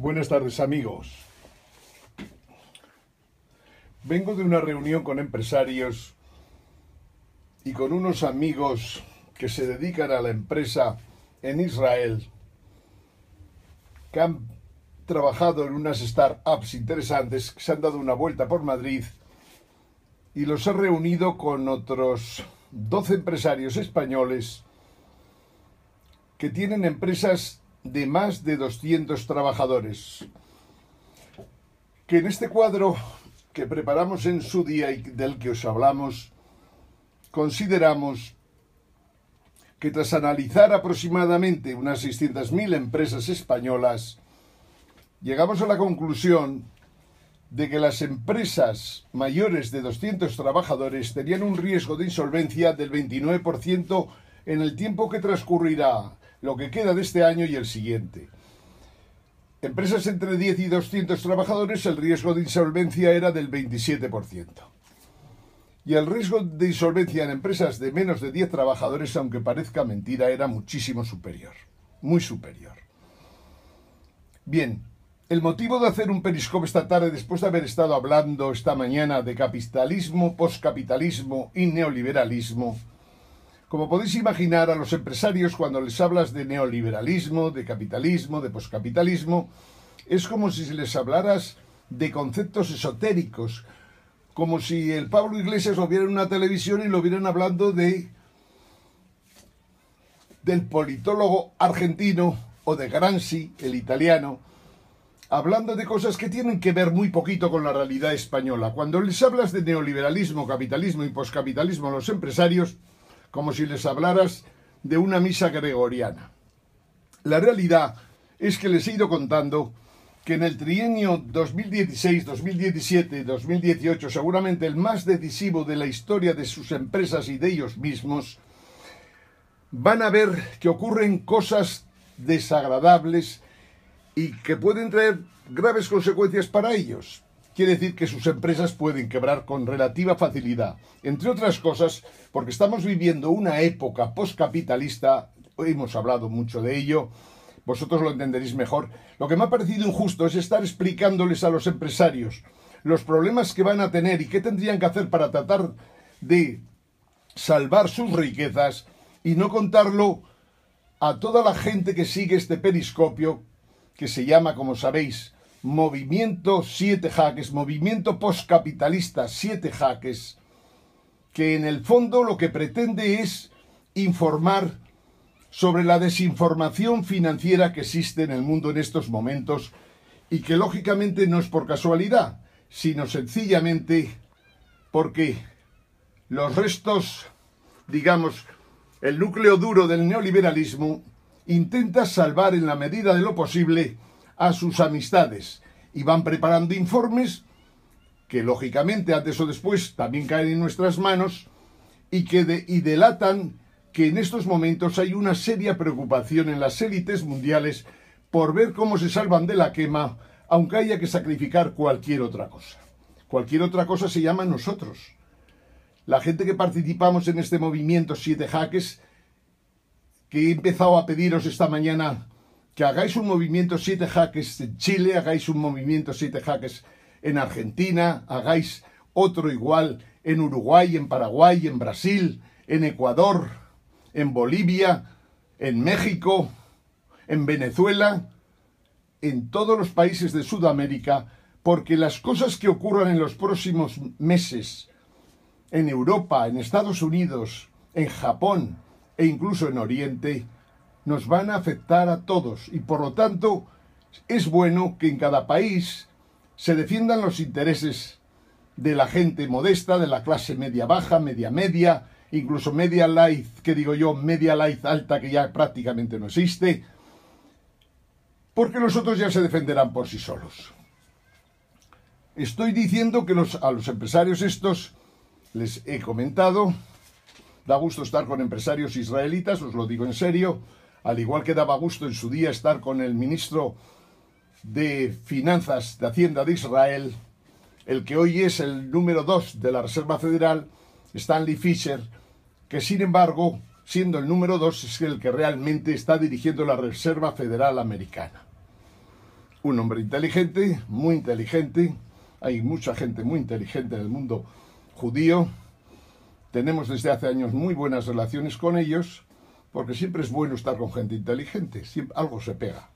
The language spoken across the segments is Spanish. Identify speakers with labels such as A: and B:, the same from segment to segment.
A: Buenas tardes, amigos. Vengo de una reunión con empresarios y con unos amigos que se dedican a la empresa en Israel, que han trabajado en unas startups interesantes, que se han dado una vuelta por Madrid, y los he reunido con otros 12 empresarios españoles que tienen empresas de más de 200 trabajadores, que en este cuadro que preparamos en su día y del que os hablamos, consideramos que tras analizar aproximadamente unas 600.000 empresas españolas, llegamos a la conclusión de que las empresas mayores de 200 trabajadores tenían un riesgo de insolvencia del 29% en el tiempo que transcurrirá, lo que queda de este año y el siguiente. Empresas entre 10 y 200 trabajadores, el riesgo de insolvencia era del 27%. Y el riesgo de insolvencia en empresas de menos de 10 trabajadores, aunque parezca mentira, era muchísimo superior, muy superior. Bien, el motivo de hacer un periscope esta tarde, después de haber estado hablando esta mañana de capitalismo, poscapitalismo y neoliberalismo, como podéis imaginar, a los empresarios, cuando les hablas de neoliberalismo, de capitalismo, de poscapitalismo, es como si les hablaras de conceptos esotéricos, como si el Pablo Iglesias lo viera en una televisión y lo vieran hablando del politólogo argentino o de Gramsci, el italiano, hablando de cosas que tienen que ver muy poquito con la realidad española. Cuando les hablas de neoliberalismo, capitalismo y poscapitalismo a los empresarios, como si les hablaras de una misa gregoriana. La realidad es que les he ido contando que en el trienio 2016, 2017, 2018, seguramente el más decisivo de la historia de sus empresas y de ellos mismos, van a ver que ocurren cosas desagradables y que pueden traer graves consecuencias para ellos. Quiere decir que sus empresas pueden quebrar con relativa facilidad, entre otras cosas porque estamos viviendo una época postcapitalista. Hoy hemos hablado mucho de ello, vosotros lo entenderéis mejor. Lo que me ha parecido injusto es estar explicándoles a los empresarios los problemas que van a tener y qué tendrían que hacer para tratar de salvar sus riquezas y no contarlo a toda la gente que sigue este periscopio que se llama, como sabéis, Movimiento 7 Jaques, Movimiento Postcapitalista 7 Jaques, que en el fondo lo que pretende es informar sobre la desinformación financiera que existe en el mundo en estos momentos y que lógicamente no es por casualidad, sino sencillamente porque los restos, digamos, el núcleo duro del neoliberalismo intenta salvar en la medida de lo posible a sus amistades y van preparando informes que lógicamente antes o después también caen en nuestras manos y que delatan que en estos momentos hay una seria preocupación en las élites mundiales por ver cómo se salvan de la quema, aunque haya que sacrificar cualquier otra cosa. Cualquier otra cosa se llama nosotros. La gente que participamos en este movimiento 7 Jaques, que he empezado a pediros esta mañana que hagáis un movimiento 7 Jaques en Chile, hagáis un movimiento 7 Jaques en Argentina, hagáis otro igual en Uruguay, en Paraguay, en Brasil, en Ecuador, en Bolivia, en México, en Venezuela, en todos los países de Sudamérica, porque las cosas que ocurran en los próximos meses en Europa, en Estados Unidos, en Japón e incluso en Oriente, nos van a afectar a todos y por lo tanto es bueno que en cada país se defiendan los intereses de la gente modesta, de la clase media baja, media, incluso media light, que digo yo, media light alta, que ya prácticamente no existe, porque los otros ya se defenderán por sí solos. Estoy diciendo que a los empresarios estos les he comentado, da gusto estar con empresarios israelitas, os lo digo en serio, al igual que daba gusto en su día estar con el ministro de Finanzas de Hacienda de Israel, el que hoy es el número 2 de la Reserva Federal, Stanley Fischer, que sin embargo, siendo el número 2, es el que realmente está dirigiendo la Reserva Federal Americana. un hombre inteligente, muy inteligente. Hay mucha gente muy inteligente en el mundo judío. Tenemos desde hace años muy buenas relaciones con ellos, porque siempre es bueno estar con gente inteligente, siempre, algo se pega.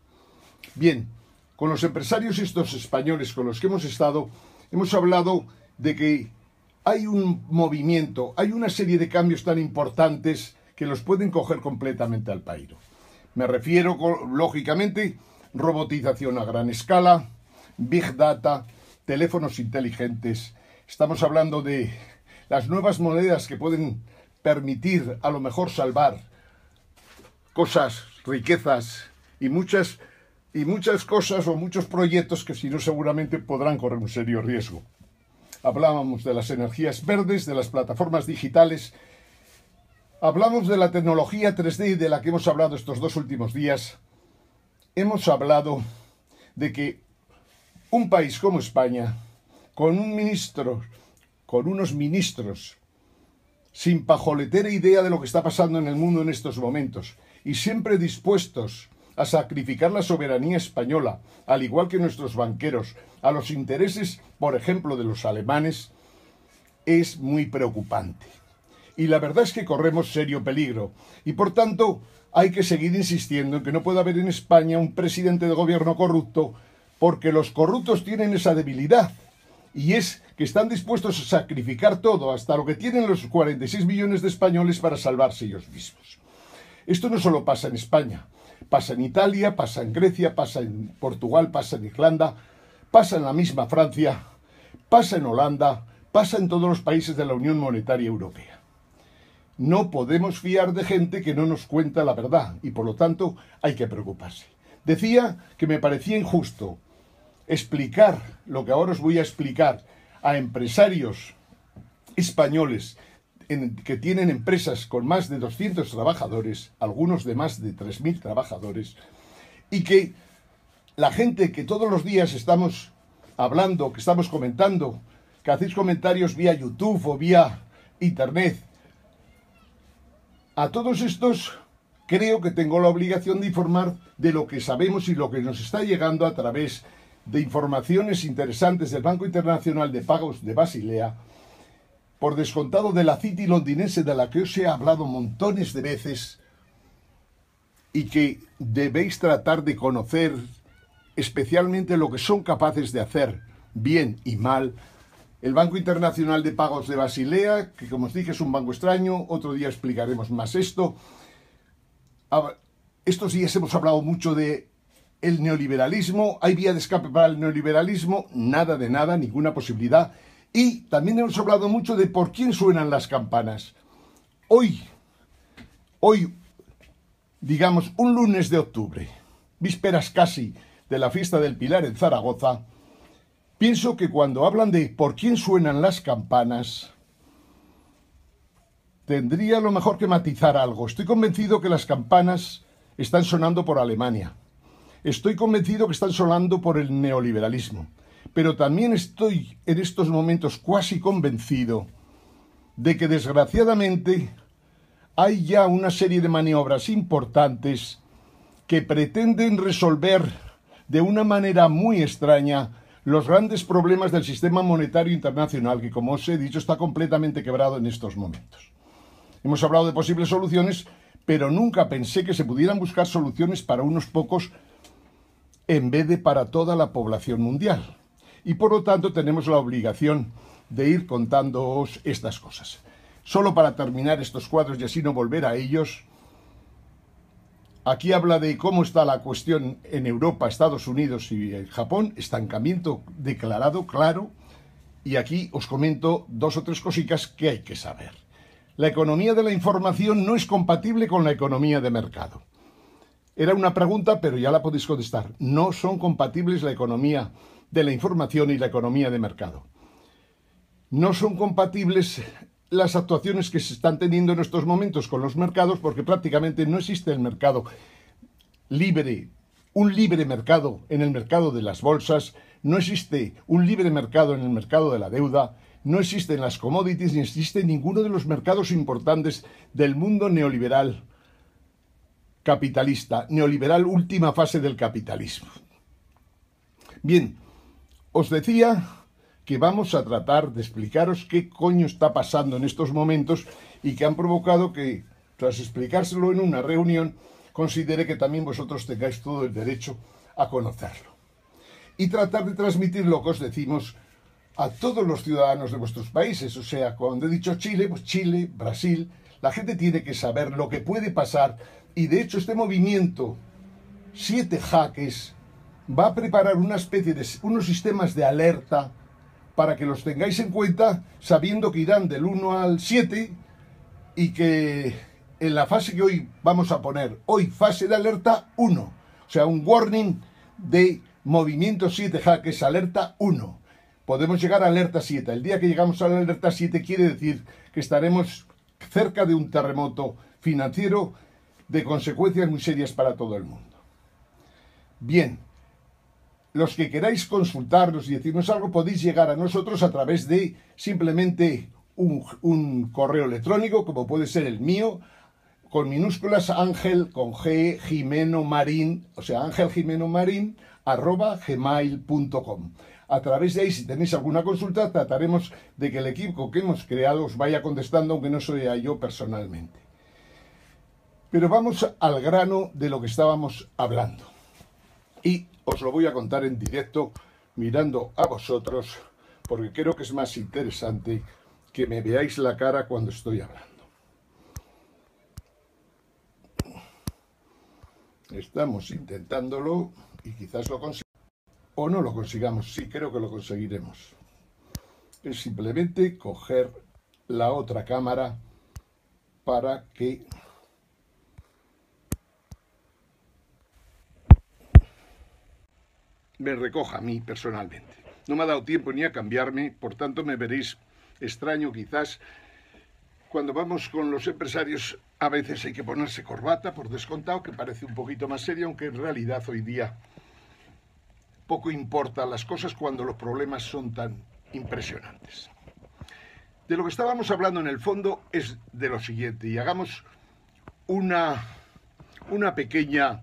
A: Bien, con los empresarios estos españoles con los que hemos estado, hemos hablado de que hay un movimiento, hay una serie de cambios tan importantes que los pueden coger completamente al pairo. Me refiero, lógicamente, robotización a gran escala, Big Data, teléfonos inteligentes. Estamos hablando de las nuevas monedas que pueden permitir a lo mejor salvar cosas, riquezas y muchas cosas o muchos proyectos que si no seguramente podrán correr un serio riesgo. Hablábamos de las energías verdes, de las plataformas digitales. Hablamos de la tecnología 3D de la que hemos hablado estos 2 últimos días. Hemos hablado de que un país como España, con unos ministros sin pajoletera idea de lo que está pasando en el mundo en estos momentos y siempre dispuestos a sacrificar la soberanía española, al igual que nuestros banqueros, a los intereses, por ejemplo, de los alemanes, es muy preocupante. Y la verdad es que corremos serio peligro. Y por tanto, hay que seguir insistiendo en que no puede haber en España un presidente de gobierno corrupto, porque los corruptos tienen esa debilidad. Y es que están dispuestos a sacrificar todo, hasta lo que tienen los 46 millones de españoles para salvarse ellos mismos. Esto no solo pasa en España. Pasa en Italia, pasa en Grecia, pasa en Portugal, pasa en Irlanda, pasa en la misma Francia, pasa en Holanda, pasa en todos los países de la Unión Monetaria Europea. No podemos fiar de gente que no nos cuenta la verdad y por lo tanto hay que preocuparse. Decía que me parecía injusto explicar lo que ahora os voy a explicar a empresarios españoles que tienen empresas con más de 200 trabajadores, algunos de más de 3.000 trabajadores, y que la gente que todos los días estamos hablando, que estamos comentando, que hacéis comentarios vía YouTube o vía Internet, a todos estos creo que tengo la obligación de informar de lo que sabemos y lo que nos está llegando a través de informaciones interesantes del Banco Internacional de Pagos de Basilea, por descontado de la City londinense de la que os he hablado montones de veces y que debéis tratar de conocer especialmente lo que son capaces de hacer bien y mal. El Banco Internacional de Pagos de Basilea, que como os dije es un banco extraño, otro día explicaremos más esto. Estos días hemos hablado mucho de el neoliberalismo. ¿Hay vía de escape para el neoliberalismo? Nada de nada, ninguna posibilidad. Y también hemos hablado mucho de por quién suenan las campanas. Hoy, digamos, un lunes de octubre, vísperas casi de la fiesta del Pilar en Zaragoza, pienso que cuando hablan de por quién suenan las campanas, tendría a lo mejor que matizar algo. Estoy convencido que las campanas están sonando por Alemania. Estoy convencido que están sonando por el neoliberalismo. Pero también estoy en estos momentos cuasi convencido de que desgraciadamente hay ya una serie de maniobras importantes que pretenden resolver de una manera muy extraña los grandes problemas del sistema monetario internacional, que como os he dicho está completamente quebrado en estos momentos. Hemos hablado de posibles soluciones, pero nunca pensé que se pudieran buscar soluciones para unos pocos en vez de para toda la población mundial. Y por lo tanto tenemos la obligación de ir contándoos estas cosas. Solo para terminar estos cuadros y así no volver a ellos, aquí habla de cómo está la cuestión en Europa, Estados Unidos y Japón, estancamiento declarado, claro, y aquí os comento 2 o 3 cositas que hay que saber. La economía de la información no es compatible con la economía de mercado. Era una pregunta, pero ya la podéis contestar. No son compatibles la economía de la información y la economía de mercado. No son compatibles las actuaciones que se están teniendo en estos momentos con los mercados, porque prácticamente no existe el mercado libre, un libre mercado en el mercado de las bolsas, no existe un libre mercado en el mercado de la deuda, no existen las commodities, ni existe ninguno de los mercados importantes del mundo neoliberal capitalista, neoliberal última fase del capitalismo. Bien, os decía que vamos a tratar de explicaros qué coño está pasando en estos momentos y que han provocado que, tras explicárselo en una reunión, considere que también vosotros tengáis todo el derecho a conocerlo. Y tratar de transmitir lo que os decimos a todos los ciudadanos de vuestros países. O sea, cuando he dicho Chile, pues Chile, Brasil, la gente tiene que saber lo que puede pasar. Y de hecho este movimiento 7 jaques va a preparar una especie de unos sistemas de alerta para que los tengáis en cuenta, sabiendo que irán del 1 al 7 y que en la fase que hoy vamos a poner, hoy fase de alerta 1, o sea, un warning de movimiento 7 jaques, alerta 1. Podemos llegar a alerta 7. El día que llegamos a la alerta 7 quiere decir que estaremos cerca de un terremoto financiero de consecuencias muy serias para todo el mundo. Bien, los que queráis consultarnos y decirnos algo podéis llegar a nosotros a través de simplemente un correo electrónico, como puede ser el mío, con minúsculas Ángel con G, Jimeno Marín, o sea, angeljimenomarin @gmail.com. A través de ahí, si tenéis alguna consulta, trataremos de que el equipo que hemos creado os vaya contestando, aunque no soy yo personalmente. Pero vamos al grano de lo que estábamos hablando. Y os lo voy a contar en directo, mirando a vosotros, porque creo que es más interesante que me veáis la cara cuando estoy hablando. Estamos intentándolo y quizás lo consigamos. O no lo consigamos, sí, creo que lo conseguiremos. Es simplemente coger la otra cámara para que me recoja a mí personalmente. No me ha dado tiempo ni a cambiarme, por tanto me veréis extraño quizás. Cuando vamos con los empresarios a veces hay que ponerse corbata, por descontado, que parece un poquito más serio, aunque en realidad hoy día poco importa las cosas cuando los problemas son tan impresionantes. De lo que estábamos hablando en el fondo es de lo siguiente, y hagamos una pequeña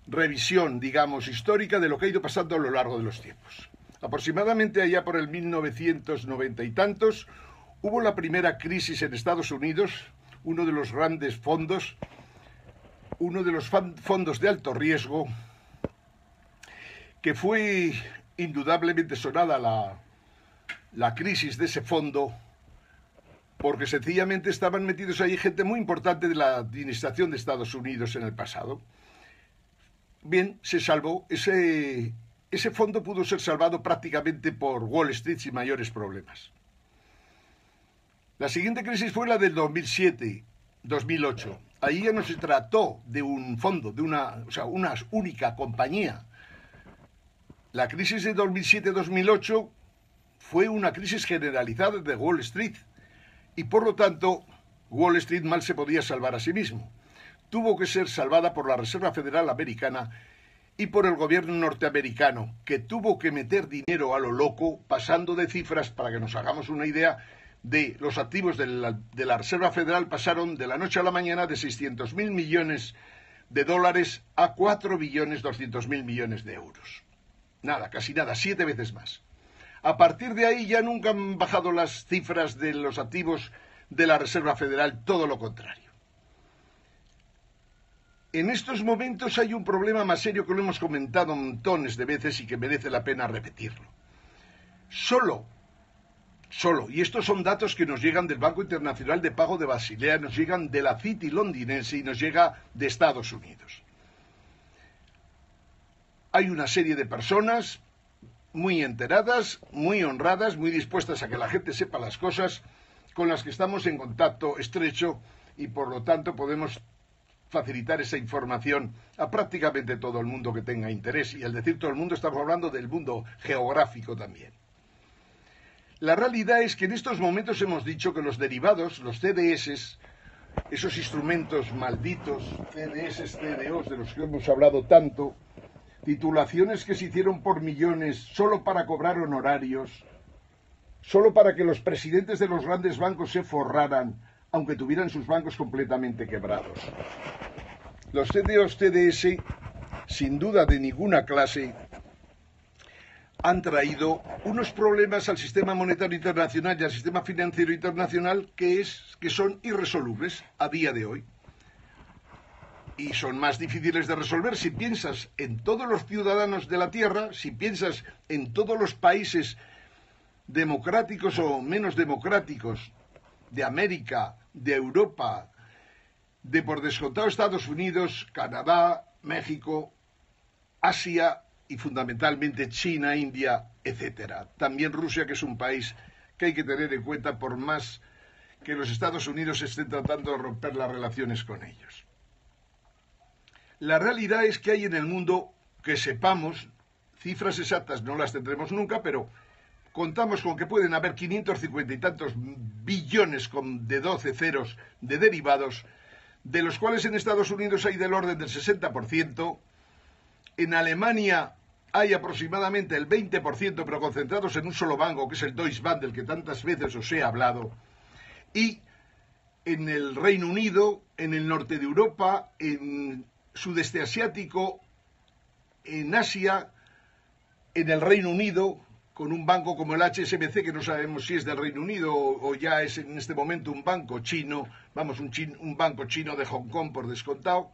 A: revisión, digamos, histórica de lo que ha ido pasando a lo largo de los tiempos. Aproximadamente allá por el 1990 y tantos, hubo la primera crisis en Estados Unidos, uno de los grandes fondos, uno de los fondos de alto riesgo, que fue indudablemente sonada la crisis de ese fondo, porque sencillamente estaban metidos ahí gente muy importante de la administración de Estados Unidos en el pasado. Bien, se salvó, ese fondo pudo ser salvado prácticamente por Wall Street sin mayores problemas. La siguiente crisis fue la del 2007-2008. Ahí ya no se trató de un fondo, de una única compañía. La crisis de 2007-2008 fue una crisis generalizada de Wall Street y por lo tanto Wall Street mal se podía salvar a sí mismo. Tuvo que ser salvada por la Reserva Federal Americana y por el gobierno norteamericano, que tuvo que meter dinero a lo loco, pasando de cifras, para que nos hagamos una idea, de los activos de la Reserva Federal pasaron de la noche a la mañana de 600.000 millones de dólares a 4.200.000 millones de euros. Nada, casi nada, 7 veces más. A partir de ahí ya nunca han bajado las cifras de los activos de la Reserva Federal, todo lo contrario. En estos momentos hay un problema más serio que lo hemos comentado montones de veces y que merece la pena repetirlo. Solo, y estos son datos que nos llegan del Banco Internacional de Pago de Basilea, nos llegan de la Citi londinense y nos llega de Estados Unidos. Hay una serie de personas muy enteradas, muy honradas, muy dispuestas a que la gente sepa las cosas, con las que estamos en contacto estrecho y por lo tanto podemos facilitar esa información a prácticamente todo el mundo que tenga interés. Y al decir todo el mundo estamos hablando del mundo geográfico también. La realidad es que en estos momentos hemos dicho que los derivados, los CDS, esos instrumentos malditos, CDS, CDOs, de los que hemos hablado tanto, titulaciones que se hicieron por millones solo para cobrar honorarios, solo para que los presidentes de los grandes bancos se forraran, aunque tuvieran sus bancos completamente quebrados. Los CDOs, CDS, sin duda de ninguna clase, han traído unos problemas al sistema monetario internacional y al sistema financiero internacional que son irresolubles a día de hoy. Y son más difíciles de resolver si piensas en todos los ciudadanos de la Tierra, si piensas en todos los países democráticos o menos democráticos de América, de Europa, de por descontado Estados Unidos, Canadá, México, Asia y fundamentalmente China, India, etcétera. También Rusia, que es un país que hay que tener en cuenta por más que los Estados Unidos estén tratando de romper las relaciones con ellos. La realidad es que hay en el mundo, que sepamos, cifras exactas no las tendremos nunca, pero contamos con que pueden haber 550 y tantos billones de 12 ceros de derivados, de los cuales en Estados Unidos hay del orden del 60%, en Alemania hay aproximadamente el 20%, pero concentrados en un solo banco, que es el Deutsche Bank, del que tantas veces os he hablado, y en el Reino Unido, en el norte de Europa, en sudeste asiático, en Asia, en el Reino Unido, con un banco como el HSBC, que no sabemos si es del Reino Unido o ya es en este momento un banco chino, vamos, un banco chino de Hong Kong por descontado.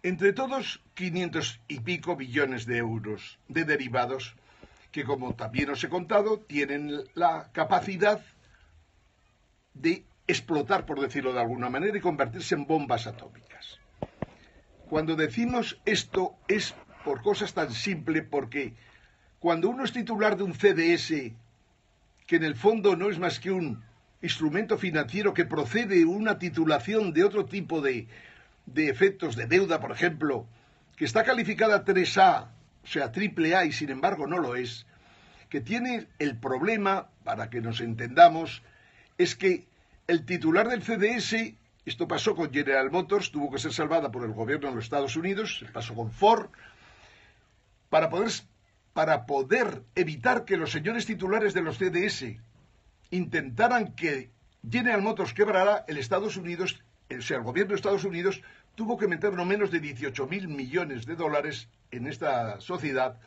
A: Entre todos, 500 y pico billones de euros de derivados que, como también os he contado, tienen la capacidad de explotar, por decirlo de alguna manera, y convertirse en bombas atómicas. Cuando decimos esto es por cosas tan simples, porque cuando uno es titular de un CDS, que en el fondo no es más que un instrumento financiero que procede una titulación de otro tipo de efectos de deuda, por ejemplo, que está calificada 3A, o sea, triple A, y sin embargo no lo es, que tiene el problema, para que nos entendamos, es que el titular del CDS, esto pasó con General Motors, tuvo que ser salvada por el gobierno de los Estados Unidos, pasó con Ford, para poder evitar que los señores titulares de los CDS intentaran que General Motors quebrara, el gobierno de Estados Unidos tuvo que meter no menos de 18.000 millones de dólares en esta sociedad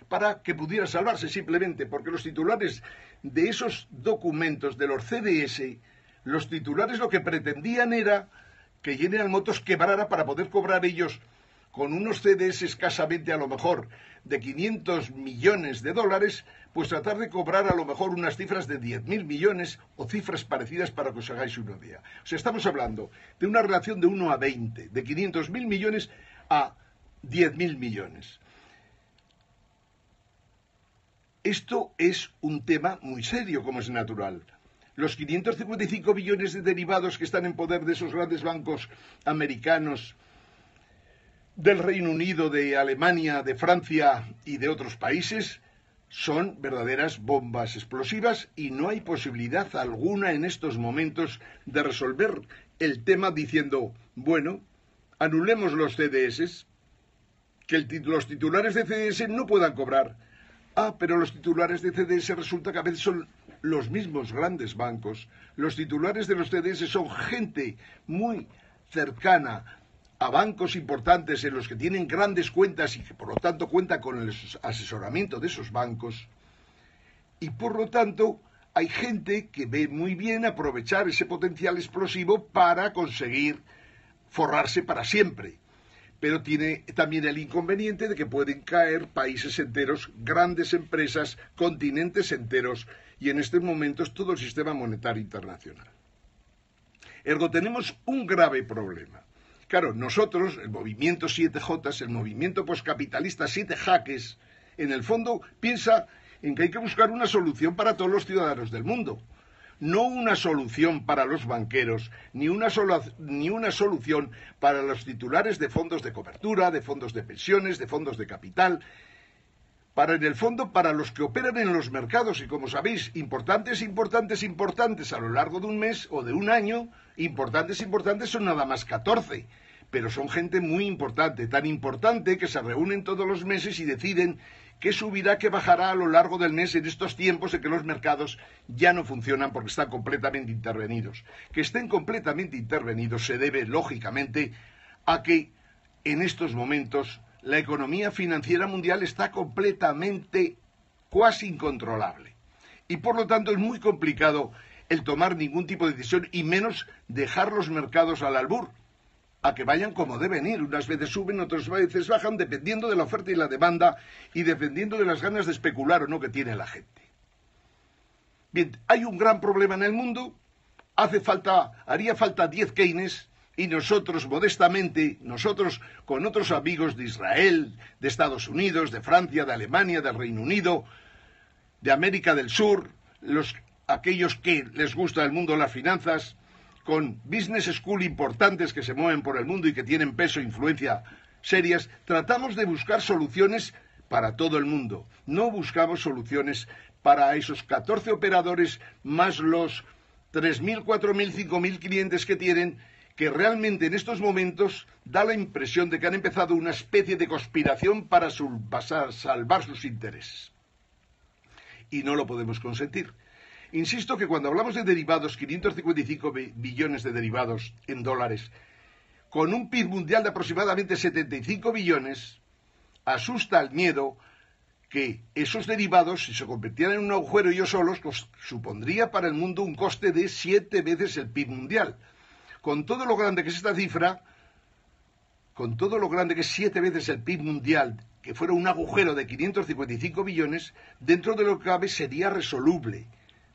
A: para que pudiera salvarse, simplemente porque los titulares de esos documentos de los CDS, los titulares lo que pretendían era que General Motors quebrara para poder cobrar ellos con unos CDS escasamente a lo mejor de 500 millones de dólares, pues tratar de cobrar a lo mejor unas cifras de 10.000 millones o cifras parecidas para que os hagáis una idea. O sea, estamos hablando de una relación de 1 a 20, de 500.000 millones a 10.000 millones. Esto es un tema muy serio, como es natural. Los 555 billones de derivados que están en poder de esos grandes bancos americanos, del Reino Unido, de Alemania, de Francia y de otros países, son verdaderas bombas explosivas y no hay posibilidad alguna en estos momentos de resolver el tema diciendo, bueno, anulemos los CDS, que los titulares de CDS no puedan cobrar. Ah, pero los titulares de CDS resulta que a veces son los mismos grandes bancos. Los titulares de los CDS son gente muy cercana a bancos importantes en los que tienen grandes cuentas y que por lo tanto cuentan con el asesoramiento de esos bancos. Y por lo tanto hay gente que ve muy bien aprovechar ese potencial explosivo para conseguir forrarse para siempre. Pero tiene también el inconveniente de que pueden caer países enteros, grandes empresas, continentes enteros y en estos momentos todo el sistema monetario internacional. Ergo, tenemos un grave problema. Claro, nosotros, el movimiento 7J, el movimiento poscapitalista 7 jaques, en el fondo piensa en que hay que buscar una solución para todos los ciudadanos del mundo. No una solución para los banqueros, ni una solución para los titulares de fondos de cobertura, de fondos de pensiones, de fondos de capital, en el fondo para los que operan en los mercados y, como sabéis, importantes a lo largo de un mes o de un año, importantes son nada más 14, pero son gente muy importante, tan importante que se reúnen todos los meses y deciden qué subirá, qué bajará a lo largo del mes en estos tiempos en que los mercados ya no funcionan porque están completamente intervenidos. Que estén completamente intervenidos se debe, lógicamente, a que en estos momentos la economía financiera mundial está completamente cuasi incontrolable. Y por lo tanto es muy complicado el tomar ningún tipo de decisión y menos dejar los mercados al albur, a que vayan como deben ir. Unas veces suben, otras veces bajan, dependiendo de la oferta y la demanda y dependiendo de las ganas de especular o no que tiene la gente. Bien, hay un gran problema en el mundo, haría falta 10 Keynes y nosotros modestamente, nosotros con otros amigos de Israel, de Estados Unidos, de Francia, de Alemania, del Reino Unido, de América del Sur, aquellos que les gusta el mundo de las finanzas, con business school importantes que se mueven por el mundo y que tienen peso e influencia serias, tratamos de buscar soluciones para todo el mundo. No buscamos soluciones para esos 14 operadores más los 3.000, 4.000, 5.000 clientes que tienen, que realmente en estos momentos da la impresión de que han empezado una especie de conspiración para salvar sus intereses. Y no lo podemos consentir. Insisto que cuando hablamos de derivados, 555 billones de derivados en dólares, con un PIB mundial de aproximadamente 75 billones, asusta el miedo que esos derivados, si se convirtieran en un agujero ellos solos, pues supondría para el mundo un coste de 7 veces el PIB mundial. Con todo lo grande que es esta cifra, con todo lo grande que es 7 veces el PIB mundial, que fuera un agujero de 555 billones, dentro de lo que cabe sería resoluble.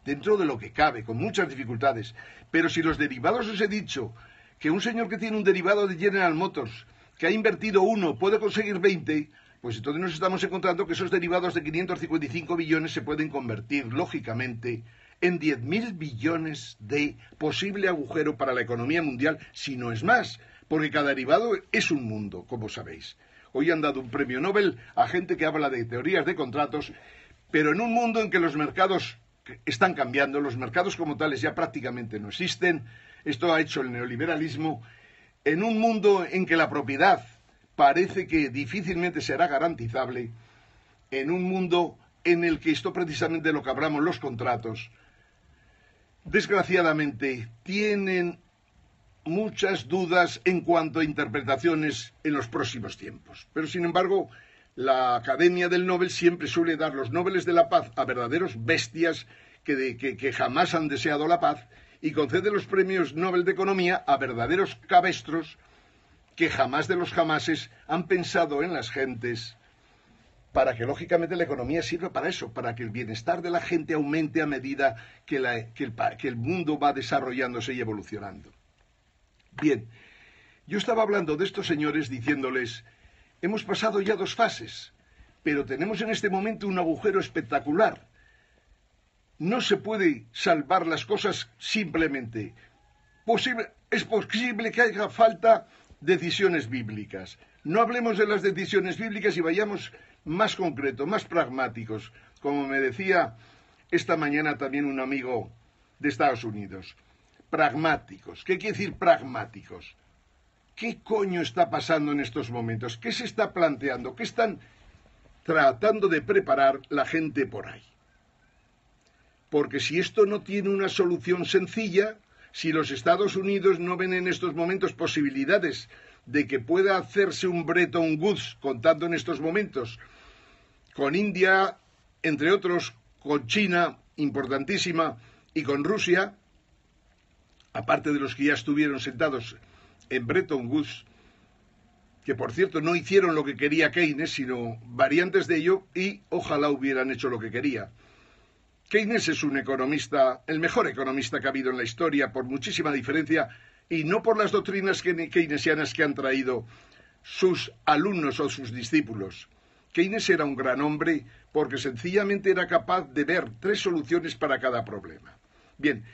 A: Dentro de lo que cabe, con muchas dificultades. Pero si los derivados, os he dicho, que un señor que tiene un derivado de General Motors, que ha invertido 1, puede conseguir 20, pues entonces nos estamos encontrando que esos derivados de 555 billones se pueden convertir, lógicamente, en 10.000 billones de posible agujero para la economía mundial, si no es más, porque cada derivado es un mundo, como sabéis. Hoy han dado un premio Nobel a gente que habla de teorías de contratos, pero en un mundo en que los mercados están cambiando, los mercados como tales ya prácticamente no existen, esto ha hecho el neoliberalismo, en un mundo en que la propiedad parece que difícilmente será garantizable, en un mundo en el que esto precisamente lo que hablamos los contratos, desgraciadamente tienen muchas dudas en cuanto a interpretaciones en los próximos tiempos. Pero sin embargo, la Academia del Nobel siempre suele dar los Nobeles de la Paz a verdaderos bestias que jamás han deseado la paz y concede los premios Nobel de Economía a verdaderos cabestros que jamás de los jamases han pensado en las gentes para que lógicamente la economía sirva para eso, para que el bienestar de la gente aumente a medida que el mundo va desarrollándose y evolucionando. Bien, yo estaba hablando de estos señores diciéndoles: hemos pasado ya 2 fases, pero tenemos en este momento un agujero espectacular. No se puede salvar las cosas simplemente. Es posible que haya falta decisiones bíblicas. No hablemos de las decisiones bíblicas y vayamos más concretos, más pragmáticos. Como me decía esta mañana también un amigo de Estados Unidos. Pragmáticos. ¿Qué quiere decir pragmáticos? ¿Qué coño está pasando en estos momentos? ¿Qué se está planteando? ¿Qué están tratando de preparar la gente por ahí? Porque si esto no tiene una solución sencilla, si los Estados Unidos no ven en estos momentos posibilidades de que pueda hacerse un Bretton Woods, contando en estos momentos, con India, entre otros, con China, importantísima, y con Rusia, aparte de los que ya estuvieron sentados en Bretton Woods, que por cierto no hicieron lo que quería Keynes, sino variantes de ello, y ojalá hubieran hecho lo que quería. Keynes es un economista, el mejor economista que ha habido en la historia, por muchísima diferencia, y no por las doctrinas keynesianas que han traído sus alumnos o sus discípulos. Keynes era un gran hombre porque sencillamente era capaz de ver 3 soluciones para cada problema. Bien,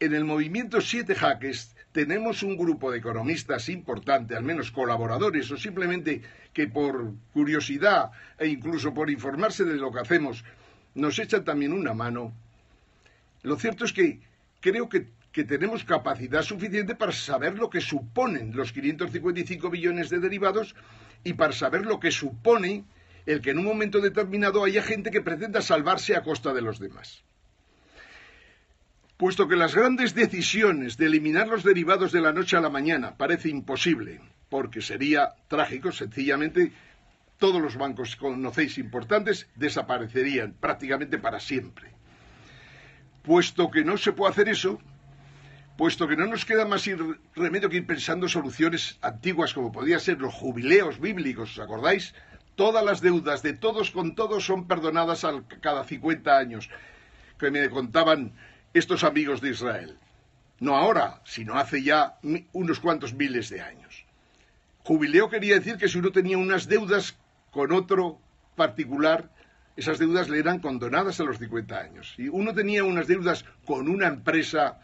A: en el movimiento 7 Jaques tenemos un grupo de economistas importante, al menos colaboradores, o simplemente que por curiosidad e incluso por informarse de lo que hacemos, nos echan también una mano. Lo cierto es que creo que tenemos capacidad suficiente para saber lo que suponen los 555 billones de derivados y para saber lo que supone el que en un momento determinado haya gente que pretenda salvarse a costa de los demás. Puesto que las grandes decisiones de eliminar los derivados de la noche a la mañana parece imposible, porque sería trágico, sencillamente todos los bancos que conocéis importantes desaparecerían prácticamente para siempre. Puesto que no se puede hacer eso, puesto que no nos queda más remedio que ir pensando soluciones antiguas como podía ser los jubileos bíblicos, ¿os acordáis? Todas las deudas de todos con todos son perdonadas cada 50 años, que me contaban estos amigos de Israel. No ahora, sino hace ya unos cuantos miles de años. Jubileo quería decir que si uno tenía unas deudas con otro particular, esas deudas le eran condonadas a los 50 años. Si uno tenía unas deudas con una empresa,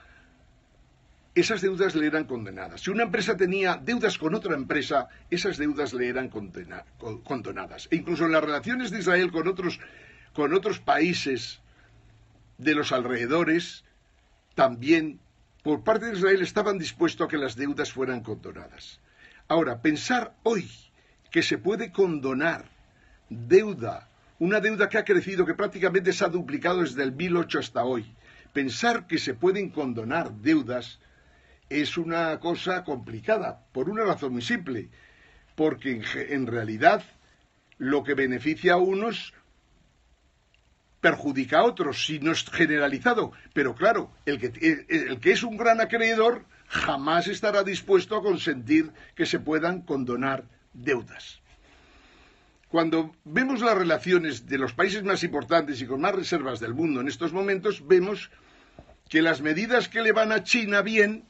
A: esas deudas le eran condenadas. Si una empresa tenía deudas con otra empresa, esas deudas le eran condonadas. E incluso en las relaciones de Israel con otros países de los alrededores, también por parte de Israel estaban dispuestos a que las deudas fueran condonadas. Ahora, pensar hoy que se puede condonar deuda, una deuda que ha crecido, que prácticamente se ha duplicado desde el 1008 hasta hoy, pensar que se pueden condonar deudas es una cosa complicada, por una razón muy simple, porque en realidad lo que beneficia a unos perjudica a otros, si no es generalizado. Pero claro, el que es un gran acreedor jamás estará dispuesto a consentir que se puedan condonar deudas. Cuando vemos las relaciones de los países más importantes y con más reservas del mundo en estos momentos, vemos que las medidas que le van a China bien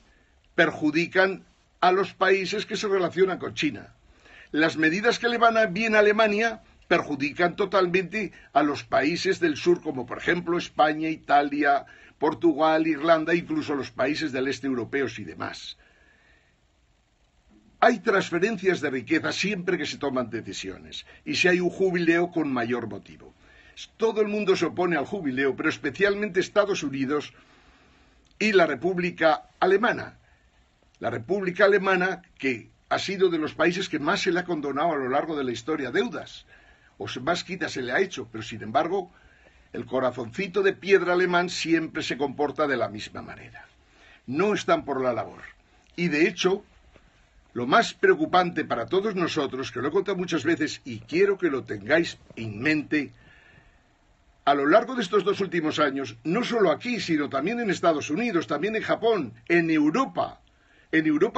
A: perjudican a los países que se relacionan con China. Las medidas que le van bien a Alemania perjudican totalmente a los países del sur, como por ejemplo España, Italia, Portugal, Irlanda, incluso los países del este europeos y demás. Hay transferencias de riqueza siempre que se toman decisiones, y si hay un jubileo con mayor motivo. Todo el mundo se opone al jubileo, pero especialmente Estados Unidos y la República Alemana. La República Alemana, que ha sido de los países que más se le ha condonado a lo largo de la historia deudas, o más quita se le ha hecho, pero sin embargo, el corazoncito de piedra alemán siempre se comporta de la misma manera. No están por la labor. Y de hecho, lo más preocupante para todos nosotros, que lo he contado muchas veces y quiero que lo tengáis en mente, a lo largo de estos 2 últimos años, no solo aquí, sino también en Estados Unidos, también en Japón, en Europa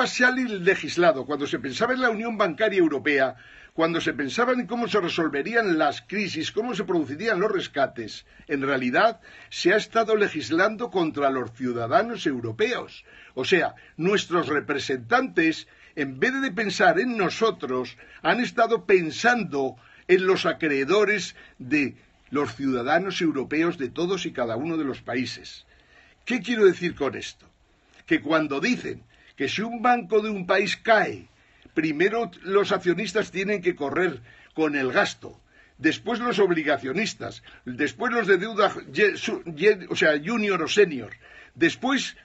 A: se ha legislado, cuando se pensaba en la Unión Bancaria Europea, cuando se pensaba en cómo se resolverían las crisis, cómo se producirían los rescates, en realidad se ha estado legislando contra los ciudadanos europeos. O sea, nuestros representantes, en vez de pensar en nosotros, han estado pensando en los acreedores de los ciudadanos europeos de todos y cada uno de los países. ¿Qué quiero decir con esto? Que cuando dicen que si un banco de un país cae, primero los accionistas tienen que correr con el gasto, después los obligacionistas, después los de deuda, o sea, junior o senior, después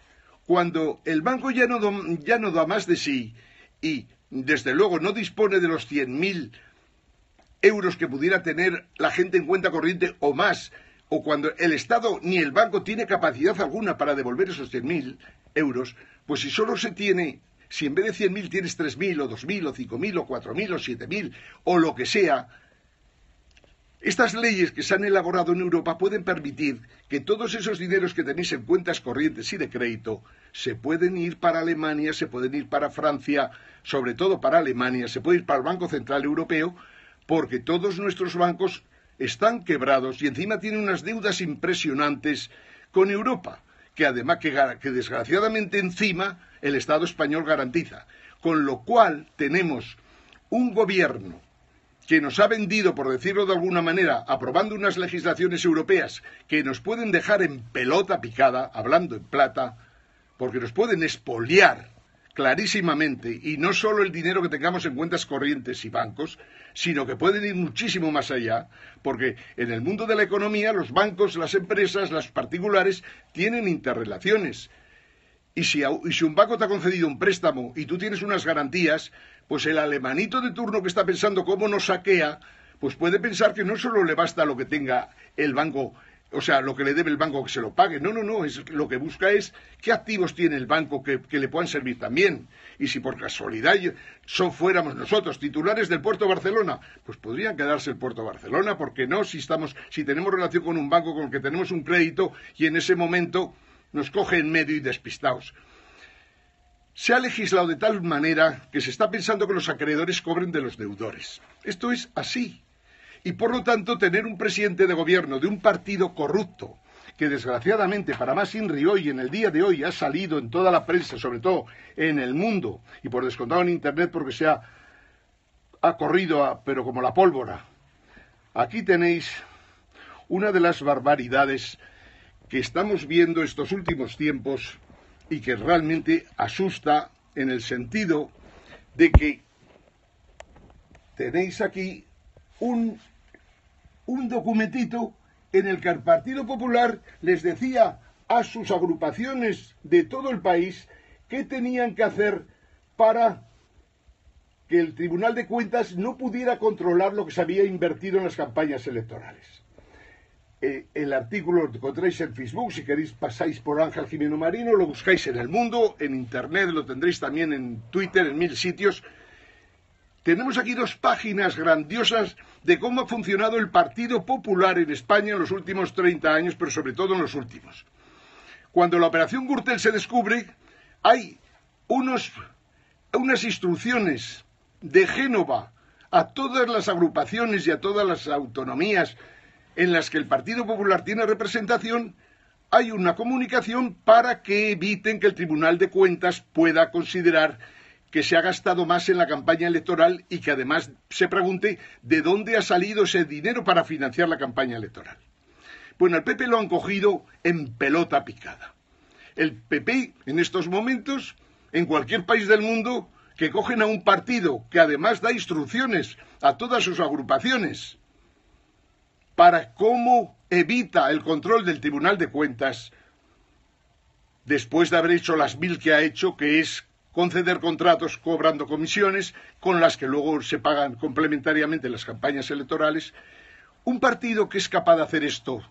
A: cuando el banco ya no da más de sí y desde luego no dispone de los 100.000 euros que pudiera tener la gente en cuenta corriente o más, o cuando el Estado ni el banco tiene capacidad alguna para devolver esos 100.000 euros, pues si solo se tiene, si en vez de 100.000 tienes 3.000 o 2.000 o 5.000 o 4.000 o 7.000 o lo que sea, estas leyes que se han elaborado en Europa pueden permitir que todos esos dineros que tenéis en cuentas corrientes y de crédito se pueden ir para Alemania, se pueden ir para Francia, sobre todo para Alemania, se puede ir para el Banco Central Europeo, porque todos nuestros bancos están quebrados y encima tienen unas deudas impresionantes con Europa, que además que desgraciadamente encima el Estado español garantiza. Con lo cual tenemos un gobierno que nos ha vendido, por decirlo de alguna manera, aprobando unas legislaciones europeas que nos pueden dejar en pelota picada, hablando en plata, porque nos pueden expoliar clarísimamente, y no solo el dinero que tengamos en cuentas corrientes y bancos, sino que pueden ir muchísimo más allá, porque en el mundo de la economía los bancos, las empresas, las particulares tienen interrelaciones. Y si un banco te ha concedido un préstamo y tú tienes unas garantías, pues el alemanito de turno que está pensando cómo nos saquea, pues puede pensar que no solo le basta lo que tenga el banco o sea, lo que le debe el banco que se lo pague. No, no, no, lo que busca es qué activos tiene el banco que le puedan servir también. Y si por casualidad fuéramos nosotros titulares del Puerto de Barcelona, pues podrían quedarse el Puerto de Barcelona, ¿por qué no? Si tenemos relación con un banco con el que tenemos un crédito y en ese momento nos coge en medio y despistados. Se ha legislado de tal manera que se está pensando que los acreedores cobren de los deudores. Esto es así. Y por lo tanto, tener un presidente de gobierno de un partido corrupto, que desgraciadamente, para más INRI hoy, en el día de hoy, ha salido en toda la prensa, sobre todo en el mundo, y por descontado en Internet porque ha corrido, pero como la pólvora. Aquí tenéis una de las barbaridades que estamos viendo estos últimos tiempos y que realmente asusta en el sentido de que tenéis aquí un documentito en el que el Partido Popular les decía a sus agrupaciones de todo el país qué tenían que hacer para que el Tribunal de Cuentas no pudiera controlar lo que se había invertido en las campañas electorales. El artículo lo encontráis en Facebook, si queréis pasáis por Ángel Gimeno Marino, lo buscáis en El Mundo, en Internet, lo tendréis también en Twitter, en 1000 sitios. Tenemos aquí 2 páginas grandiosas de cómo ha funcionado el Partido Popular en España en los últimos 30 años, pero sobre todo en los últimos. Cuando la Operación Gürtel se descubre, hay unas instrucciones de Génova a todas las agrupaciones y a todas las autonomías en las que el Partido Popular tiene representación, hay una comunicación para que eviten que el Tribunal de Cuentas pueda considerar que se ha gastado más en la campaña electoral y que además se pregunte de dónde ha salido ese dinero para financiar la campaña electoral. Bueno, el PP lo han cogido en pelota picada. El PP, en estos momentos, en cualquier país del mundo, que cogen a un partido que además da instrucciones a todas sus agrupaciones para cómo evita el control del Tribunal de Cuentas, después de haber hecho las 1000 que ha hecho, que es conceder contratos cobrando comisiones con las que luego se pagan complementariamente las campañas electorales. Un partido que es capaz de hacer esto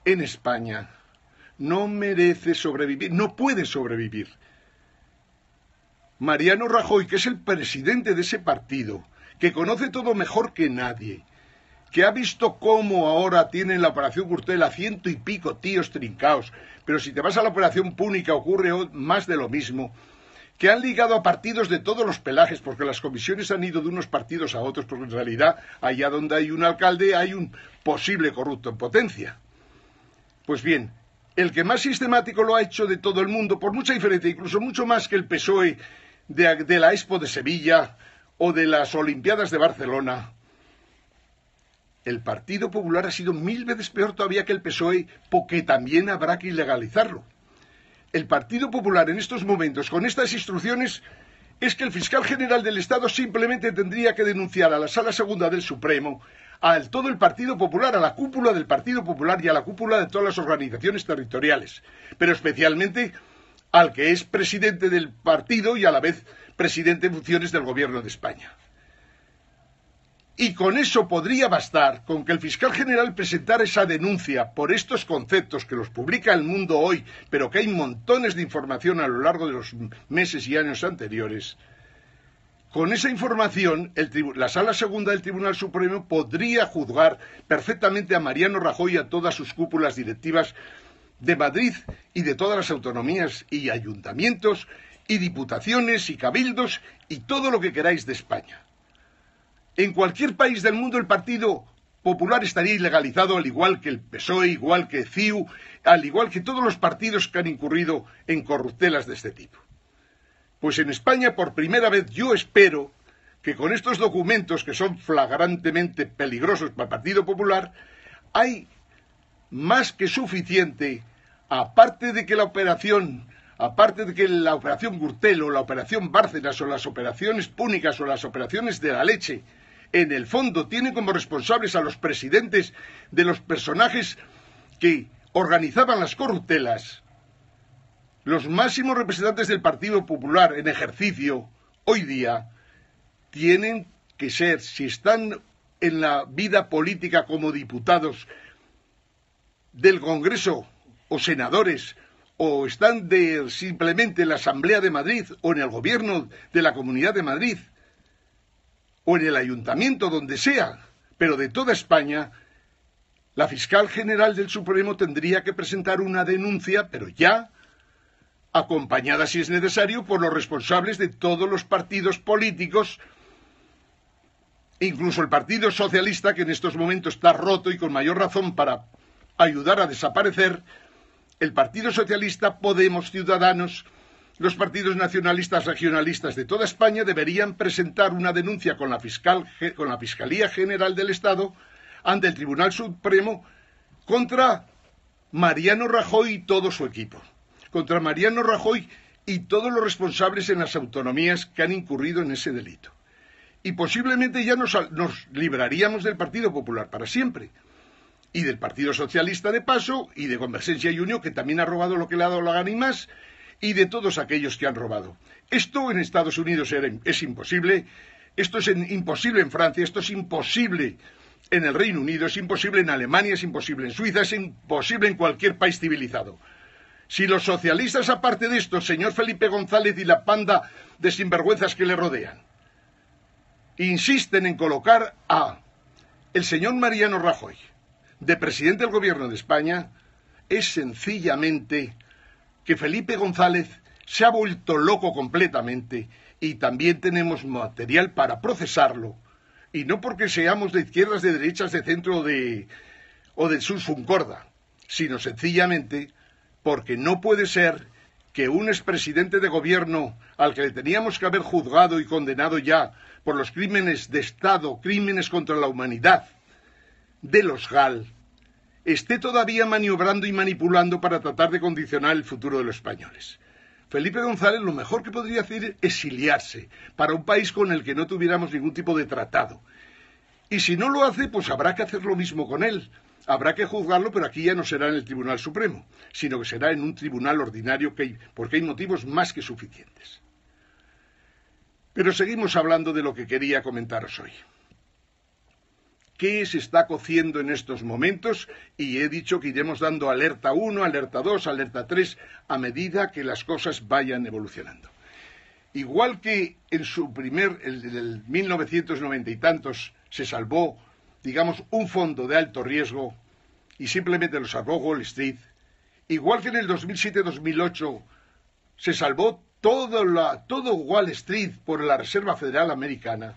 A: en España no merece sobrevivir, no puede sobrevivir. Mariano Rajoy, que es el presidente de ese partido, que conoce todo mejor que nadie, que ha visto cómo ahora tienen la Operación Gürtel a 100 y pico tíos trincaos, pero si te vas a la Operación Púnica ocurre más de lo mismo, que han ligado a partidos de todos los pelajes, porque las comisiones han ido de unos partidos a otros, porque en realidad allá donde hay un alcalde hay un posible corrupto en potencia. Pues bien, el que más sistemático lo ha hecho de todo el mundo, por mucha diferencia, incluso mucho más que el PSOE de la Expo de Sevilla o de las Olimpiadas de Barcelona, el Partido Popular ha sido 1000 veces peor todavía que el PSOE, porque también habrá que ilegalizarlo. El Partido Popular en estos momentos, con estas instrucciones, es que el fiscal general del Estado simplemente tendría que denunciar a la Sala Segunda del Supremo, a todo el Partido Popular, a la cúpula del Partido Popular y a la cúpula de todas las organizaciones territoriales, pero especialmente al que es presidente del partido y a la vez presidente en funciones del Gobierno de España. Y con eso podría bastar, con que el fiscal general presentara esa denuncia por estos conceptos que los publica El Mundo hoy, pero que hay montones de información a lo largo de los meses y años anteriores. Con esa información, la Sala Segunda del Tribunal Supremo podría juzgar perfectamente a Mariano Rajoy y a todas sus cúpulas directivas de Madrid y de todas las autonomías y ayuntamientos y diputaciones y cabildos y todo lo que queráis de España. En cualquier país del mundo el Partido Popular estaría ilegalizado, al igual que el PSOE, igual que CiU, al igual que todos los partidos que han incurrido en corruptelas de este tipo. Pues en España, por primera vez, yo espero que con estos documentos, que son flagrantemente peligrosos para el Partido Popular, hay más que suficiente, aparte de que la operación Gürtel o la operación Bárcenas o las operaciones Púnicas o las operaciones de la leche, en el fondo tienen como responsables a los presidentes de los personajes que organizaban las corruptelas. Los máximos representantes del Partido Popular en ejercicio hoy día tienen que ser, si están en la vida política como diputados, del Congreso o senadores, o están simplemente en la Asamblea de Madrid o en el gobierno de la Comunidad de Madrid o en el ayuntamiento, donde sea, pero de toda España, la fiscal general del Supremo tendría que presentar una denuncia, pero ya acompañada, si es necesario, por los responsables de todos los partidos políticos, incluso el Partido Socialista, que en estos momentos está roto y con mayor razón para ayudar a desaparecer, el Partido Socialista, Podemos, Ciudadanos, los partidos nacionalistas regionalistas de toda España deberían presentar una denuncia con la Fiscalía General del Estado ante el Tribunal Supremo contra Mariano Rajoy y todo su equipo, contra Mariano Rajoy y todos los responsables en las autonomías que han incurrido en ese delito. Y posiblemente ya nos libraríamos del Partido Popular para siempre, y del Partido Socialista de paso, y de Convergencia y Unión, que también ha robado lo que le ha dado la gana y más, y de todos aquellos que han robado. Esto en Estados Unidos es imposible, esto es imposible en Francia, esto es imposible en el Reino Unido, es imposible en Alemania, es imposible en Suiza, es imposible en cualquier país civilizado. Si los socialistas, aparte de esto, señor Felipe González y la panda de sinvergüenzas que le rodean, insisten en colocar a el señor Mariano Rajoy de presidente del gobierno de España, es sencillamente que Felipe González se ha vuelto loco completamente y también tenemos material para procesarlo, y no porque seamos de izquierdas, de derechas, de centro o del sur Funcorda, sino sencillamente porque no puede ser que un expresidente de gobierno al que le teníamos que haber juzgado y condenado ya por los crímenes de Estado, crímenes contra la humanidad de los GAL, esté todavía maniobrando y manipulando para tratar de condicionar el futuro de los españoles. Felipe González lo mejor que podría hacer es exiliarse para un país con el que no tuviéramos ningún tipo de tratado. Y si no lo hace, pues habrá que hacer lo mismo con él. Habrá que juzgarlo, pero aquí ya no será en el Tribunal Supremo, sino que será en un tribunal ordinario, porque hay motivos más que suficientes. Pero seguimos hablando de lo que quería comentaros hoy. ¿Qué se está cociendo en estos momentos? Y he dicho que iremos dando alerta 1, alerta 2, alerta 3, a medida que las cosas vayan evolucionando. Igual que en el 1990 y tantos, se salvó, digamos, un fondo de alto riesgo y simplemente lo salvó Wall Street, igual que en el 2007-2008 se salvó todo Wall Street por la Reserva Federal Americana.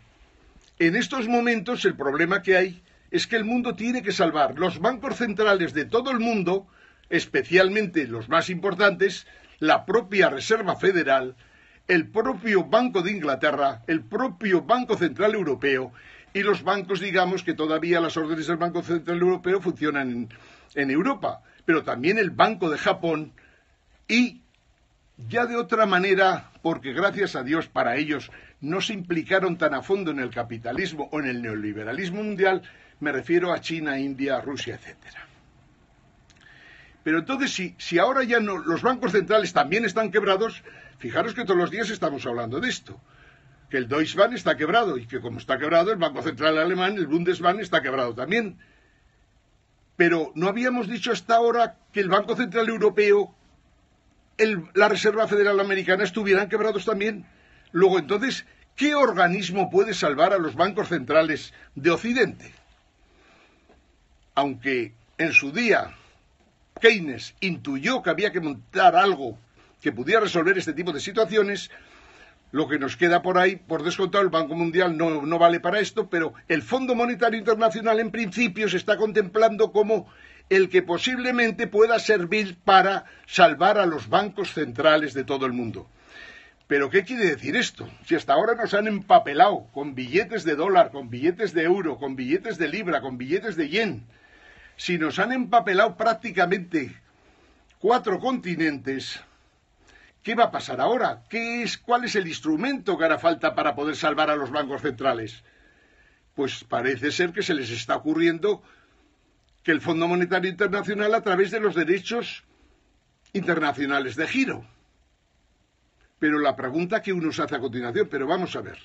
A: En estos momentos el problema que hay es que el mundo tiene que salvar los bancos centrales de todo el mundo, especialmente los más importantes, la propia Reserva Federal, el propio Banco de Inglaterra, el propio Banco Central Europeo y los bancos, digamos, que todavía las órdenes del Banco Central Europeo funcionan en Europa, pero también el Banco de Japón y ya de otra manera, porque gracias a Dios para ellos no se implicaron tan a fondo en el capitalismo o en el neoliberalismo mundial, me refiero a China, India, Rusia, etcétera. Pero entonces, si ahora ya no, los bancos centrales también están quebrados, fijaros que todos los días estamos hablando de esto, que el Deutsche Bank está quebrado y que como está quebrado el Banco Central Alemán, el Bundesbank, está quebrado también. Pero no habíamos dicho hasta ahora que el Banco Central Europeo, la Reserva Federal Americana estuvieran quebrados también. Luego, entonces, ¿qué organismo puede salvar a los bancos centrales de Occidente? Aunque en su día Keynes intuyó que había que montar algo que pudiera resolver este tipo de situaciones, lo que nos queda por ahí, por descontado, el Banco Mundial no vale para esto, pero el Fondo Monetario Internacional en principio se está contemplando como el que posiblemente pueda servir para salvar a los bancos centrales de todo el mundo. ¿Pero qué quiere decir esto? Si hasta ahora nos han empapelado con billetes de dólar, con billetes de euro, con billetes de libra, con billetes de yen, si nos han empapelado prácticamente 4 continentes, ¿qué va a pasar ahora? ¿Cuál es el instrumento que hará falta para poder salvar a los bancos centrales? Pues parece ser que se les está ocurriendo que el Fondo Monetario Internacional a través de los derechos internacionales de giro. Pero la pregunta que uno se hace a continuación, pero vamos a ver,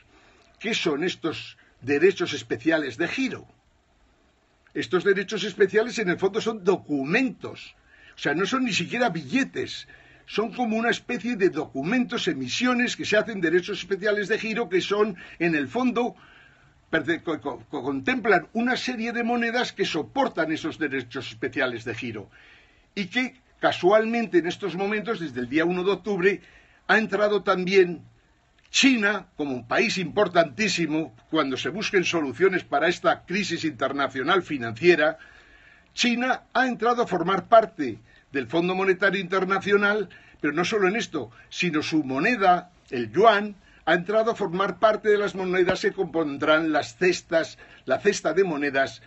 A: ¿qué son estos derechos especiales de giro? Estos derechos especiales en el fondo son documentos, o sea, no son ni siquiera billetes, son como una especie de documentos, emisiones que se hacen derechos especiales de giro que son, en el fondo, contemplan una serie de monedas que soportan esos derechos especiales de giro y que casualmente en estos momentos, desde el día 1 de octubre, ha entrado también China como un país importantísimo cuando se busquen soluciones para esta crisis internacional financiera. China ha entrado a formar parte del Fondo Monetario Internacional, pero no solo en esto, sino su moneda, el yuan, ha entrado a formar parte de las monedas que compondrán la cesta de monedas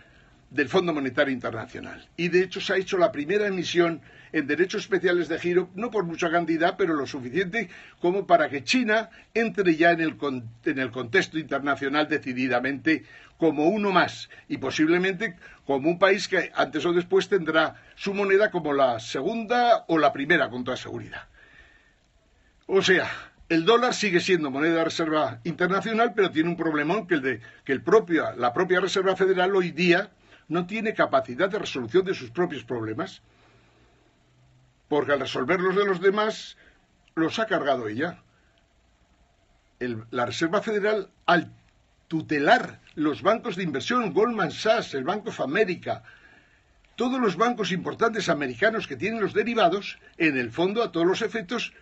A: del Fondo Monetario Internacional. Y de hecho se ha hecho la primera emisión en derechos especiales de giro, no por mucha cantidad, pero lo suficiente como para que China entre ya en el contexto internacional decididamente como uno más y posiblemente como un país que antes o después tendrá su moneda como la segunda o la primera con toda seguridad. O sea, el dólar sigue siendo moneda de reserva internacional, pero tiene un problemón que la propia Reserva Federal hoy día no tiene capacidad de resolución de sus propios problemas, porque al resolver los de los demás los ha cargado ella. La Reserva Federal, al tutelar los bancos de inversión, Goldman Sachs, el Bank of America, todos los bancos importantes americanos que tienen los derivados, en el fondo, a todos los efectos,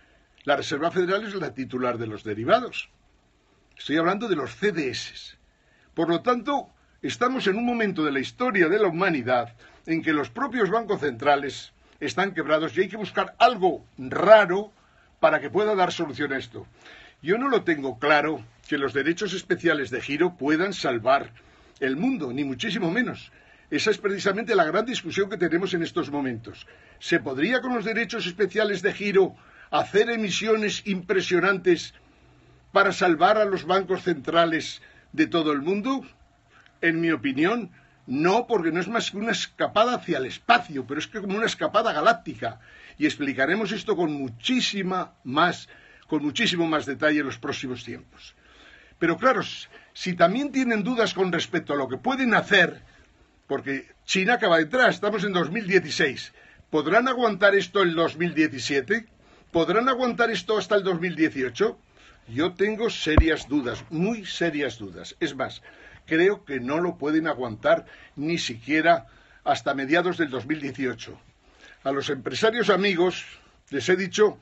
A: la Reserva Federal es la titular de los derivados. Estoy hablando de los CDS. Por lo tanto, estamos en un momento de la historia de la humanidad en que los propios bancos centrales están quebrados y hay que buscar algo raro para que pueda dar solución a esto. Yo no lo tengo claro que los derechos especiales de giro puedan salvar el mundo, ni muchísimo menos. Esa es precisamente la gran discusión que tenemos en estos momentos. ¿Se podría con los derechos especiales de giro hacer emisiones impresionantes para salvar a los bancos centrales de todo el mundo? En mi opinión, no, porque no es más que una escapada hacia el espacio, pero es que como una escapada galáctica. Y explicaremos esto con muchísimo más detalle en los próximos tiempos. Pero claro, si también tienen dudas con respecto a lo que pueden hacer, porque China acaba de entrar, estamos en 2016, ¿podrán aguantar esto en 2017? ¿Podrán aguantar esto hasta el 2018? Yo tengo serias dudas, muy serias dudas. Es más, creo que no lo pueden aguantar ni siquiera hasta mediados del 2018. A los empresarios amigos les he dicho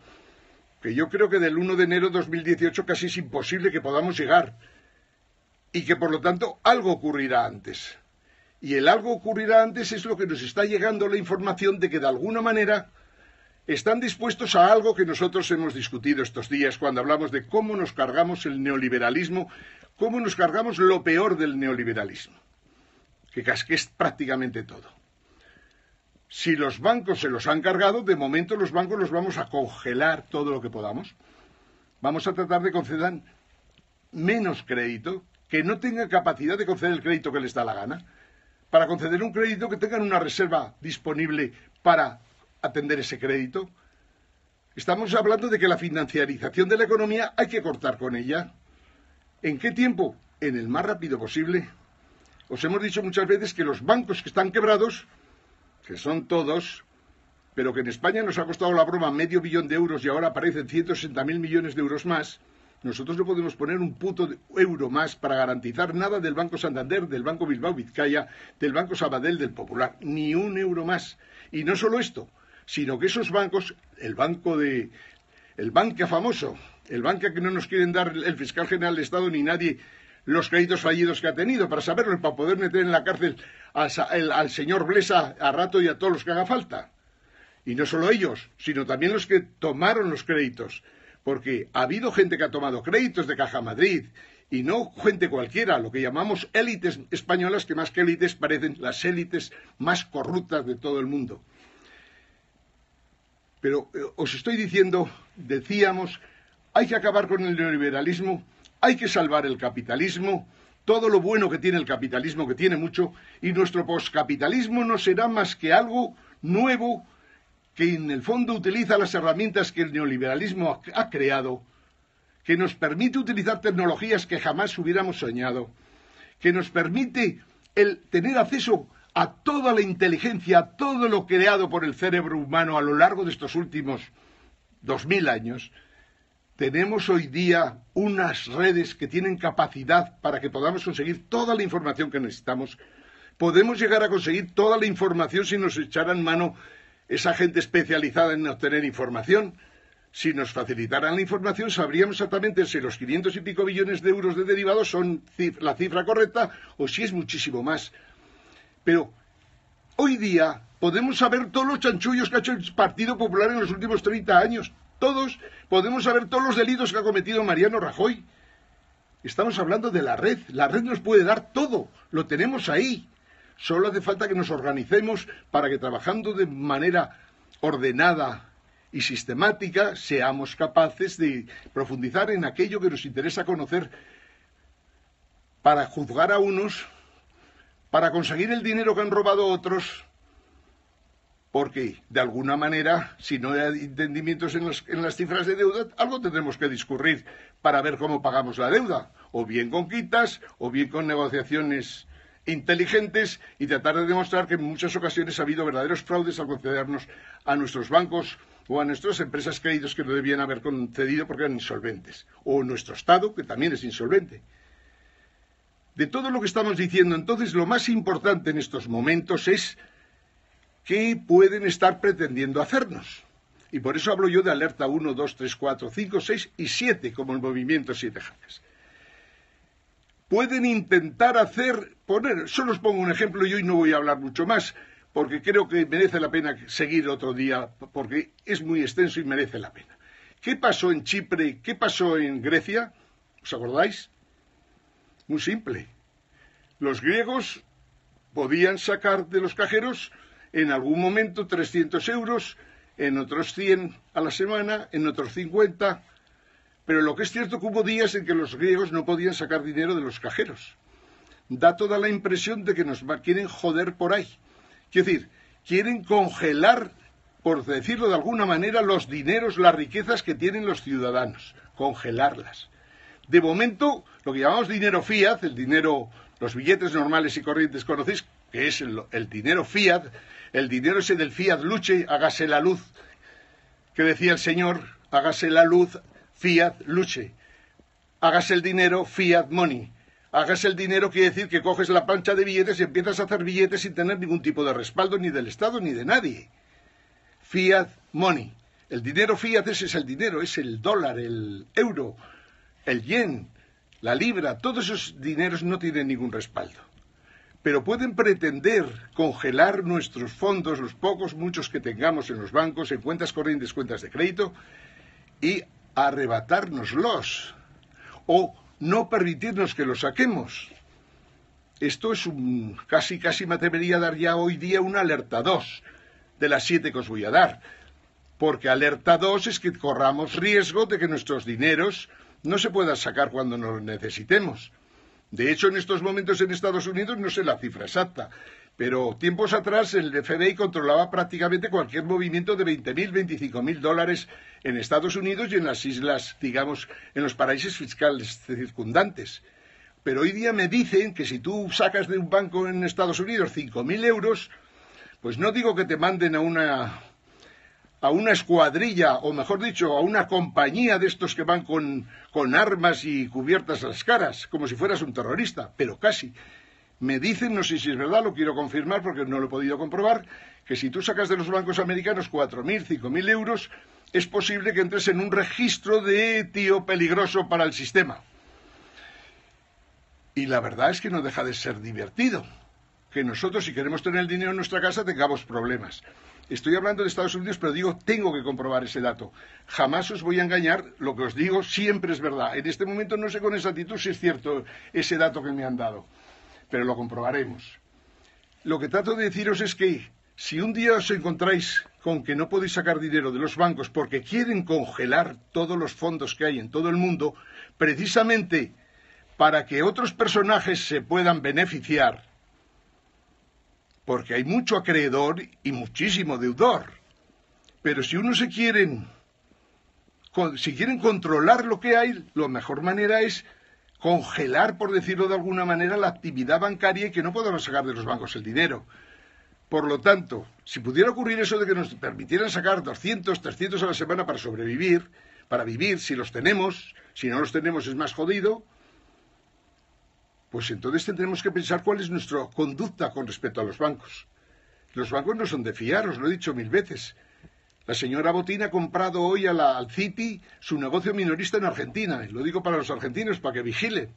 A: que yo creo que del 1 de enero de 2018 casi es imposible que podamos llegar y que por lo tanto algo ocurrirá antes. Y el algo ocurrirá antes es lo que nos está llegando la información de que de alguna manera están dispuestos a algo que nosotros hemos discutido estos días cuando hablamos de cómo nos cargamos el neoliberalismo, cómo nos cargamos lo peor del neoliberalismo, que es prácticamente todo. Si los bancos se los han cargado, de momento los bancos los vamos a congelar todo lo que podamos. Vamos a tratar de conceder menos crédito, que no tengan capacidad de conceder el crédito que les da la gana, para conceder un crédito que tengan una reserva disponible para atender ese crédito. Estamos hablando de que la financiarización de la economía hay que cortar con ella. ¿En qué tiempo? En el más rápido posible. Os hemos dicho muchas veces que los bancos que están quebrados, que son todos, pero que en España nos ha costado la broma $500 millones y ahora aparecen 160.000 millones de euros más, nosotros no podemos poner un puto euro más para garantizar nada del Banco Santander, del Banco Bilbao Vizcaya, del Banco Sabadell, del Popular, ni un euro más. Y no solo esto, sino que esos bancos, el Bankia famoso, el Bankia que no nos quieren dar el fiscal general del Estado ni nadie los créditos fallidos que ha tenido, para saberlo y para poder meter en la cárcel al señor Blesa a rato y a todos los que haga falta. Y no solo ellos, sino también los que tomaron los créditos, porque ha habido gente que ha tomado créditos de Caja Madrid, y no gente cualquiera, lo que llamamos élites españolas, que más que élites parecen las élites más corruptas de todo el mundo. Pero os estoy diciendo, decíamos, hay que acabar con el neoliberalismo, hay que salvar el capitalismo, todo lo bueno que tiene el capitalismo, que tiene mucho, y nuestro poscapitalismo no será más que algo nuevo que en el fondo utiliza las herramientas que el neoliberalismo ha creado, que nos permite utilizar tecnologías que jamás hubiéramos soñado, que nos permite el tener acceso a toda la inteligencia, a todo lo creado por el cerebro humano a lo largo de estos últimos 2000 años, tenemos hoy día unas redes que tienen capacidad para que podamos conseguir toda la información que necesitamos. Podemos llegar a conseguir toda la información si nos echaran mano esa gente especializada en obtener información. Si nos facilitaran la información, sabríamos exactamente si los 500 y pico billones de euros de derivados son la cifra correcta o si es muchísimo más. Pero hoy día podemos saber todos los chanchullos que ha hecho el Partido Popular en los últimos 30 años. Todos. Podemos saber todos los delitos que ha cometido Mariano Rajoy. Estamos hablando de la red. La red nos puede dar todo. Lo tenemos ahí. Solo hace falta que nos organicemos para que, trabajando de manera ordenada y sistemática, seamos capaces de profundizar en aquello que nos interesa conocer para juzgar a unos, para conseguir el dinero que han robado otros, porque, de alguna manera, si no hay entendimientos en las cifras de deuda, algo tendremos que discurrir para ver cómo pagamos la deuda, o bien con quitas, o bien con negociaciones inteligentes, y tratar de demostrar que en muchas ocasiones ha habido verdaderos fraudes al concedernos a nuestros bancos o a nuestras empresas créditos que no debían haber concedido porque eran insolventes, o nuestro Estado, que también es insolvente. De todo lo que estamos diciendo, entonces, lo más importante en estos momentos es qué pueden estar pretendiendo hacernos. Y por eso hablo yo de alerta 1, 2, 3, 4, 5, 6 y 7, como el movimiento 7 jefes. Pueden intentar solo os pongo un ejemplo y hoy no voy a hablar mucho más, porque creo que merece la pena seguir otro día, porque es muy extenso y merece la pena. ¿Qué pasó en Chipre? ¿Qué pasó en Grecia? ¿Os acordáis? Muy simple. Los griegos podían sacar de los cajeros en algún momento 300 euros, en otros 100 a la semana, en otros 50. Pero lo que es cierto que hubo días en que los griegos no podían sacar dinero de los cajeros. Da toda la impresión de que nos quieren joder por ahí. Quiero decir, quieren congelar, por decirlo de alguna manera, los dineros, las riquezas que tienen los ciudadanos. Congelarlas. De momento, lo que llamamos dinero fiat, los billetes normales y corrientes, conocéis, que es el dinero fiat, el dinero ese del fiat luce, hágase la luz, que decía el señor, hágase la luz, fiat luce. Hágase el dinero, fiat money. Hágase el dinero quiere decir que coges la plancha de billetes y empiezas a hacer billetes sin tener ningún tipo de respaldo ni del Estado ni de nadie. Fiat money. El dinero fiat ese es el dinero, es el dólar, el euro, el yen, la libra, todos esos dineros no tienen ningún respaldo. Pero pueden pretender congelar nuestros fondos, los pocos, muchos que tengamos en los bancos, en cuentas corrientes, cuentas de crédito, y arrebatárnoslos, o no permitirnos que los saquemos. Esto es casi me atrevería a dar ya hoy día una alerta 2 de las 7 que os voy a dar, porque alerta 2 es que corramos riesgo de que nuestros dineros no se puedan sacar cuando nos los necesitemos. De hecho, en estos momentos en Estados Unidos, no sé la cifra exacta, pero tiempos atrás el FBI controlaba prácticamente cualquier movimiento de 20.000, 25.000 dólares en Estados Unidos y en las islas, digamos, en los paraísos fiscales circundantes. Pero hoy día me dicen que si tú sacas de un banco en Estados Unidos 5.000 euros, pues no digo que te manden a una escuadrilla, o mejor dicho, a una compañía de estos que van con armas y cubiertas las caras, como si fueras un terrorista, pero casi. Me dicen, no sé si es verdad, lo quiero confirmar porque no lo he podido comprobar, que si tú sacas de los bancos americanos 4.000, 5.000 euros, es posible que entres en un registro de tío peligroso para el sistema. Y la verdad es que no deja de ser divertido, que nosotros, si queremos tener el dinero en nuestra casa, tengamos problemas. Estoy hablando de Estados Unidos, pero digo, tengo que comprobar ese dato. Jamás os voy a engañar, lo que os digo siempre es verdad. En este momento no sé con exactitud si es cierto ese dato que me han dado, pero lo comprobaremos. Lo que trato de deciros es que si un día os encontráis con que no podéis sacar dinero de los bancos porque quieren congelar todos los fondos que hay en todo el mundo, precisamente para que otros personajes se puedan beneficiar, porque hay mucho acreedor y muchísimo deudor. Pero si si quieren controlar lo que hay, la mejor manera es congelar, por decirlo de alguna manera, la actividad bancaria y que no podamos sacar de los bancos el dinero. Por lo tanto, si pudiera ocurrir eso de que nos permitieran sacar 200, 300 a la semana para sobrevivir, para vivir, si los tenemos, si no los tenemos es más jodido, pues entonces tendremos que pensar cuál es nuestra conducta con respecto a los bancos. Los bancos no son de fiar, os lo he dicho 1000 veces. La señora Botín ha comprado hoy al Citi su negocio minorista en Argentina. Y lo digo para los argentinos, para que vigilen.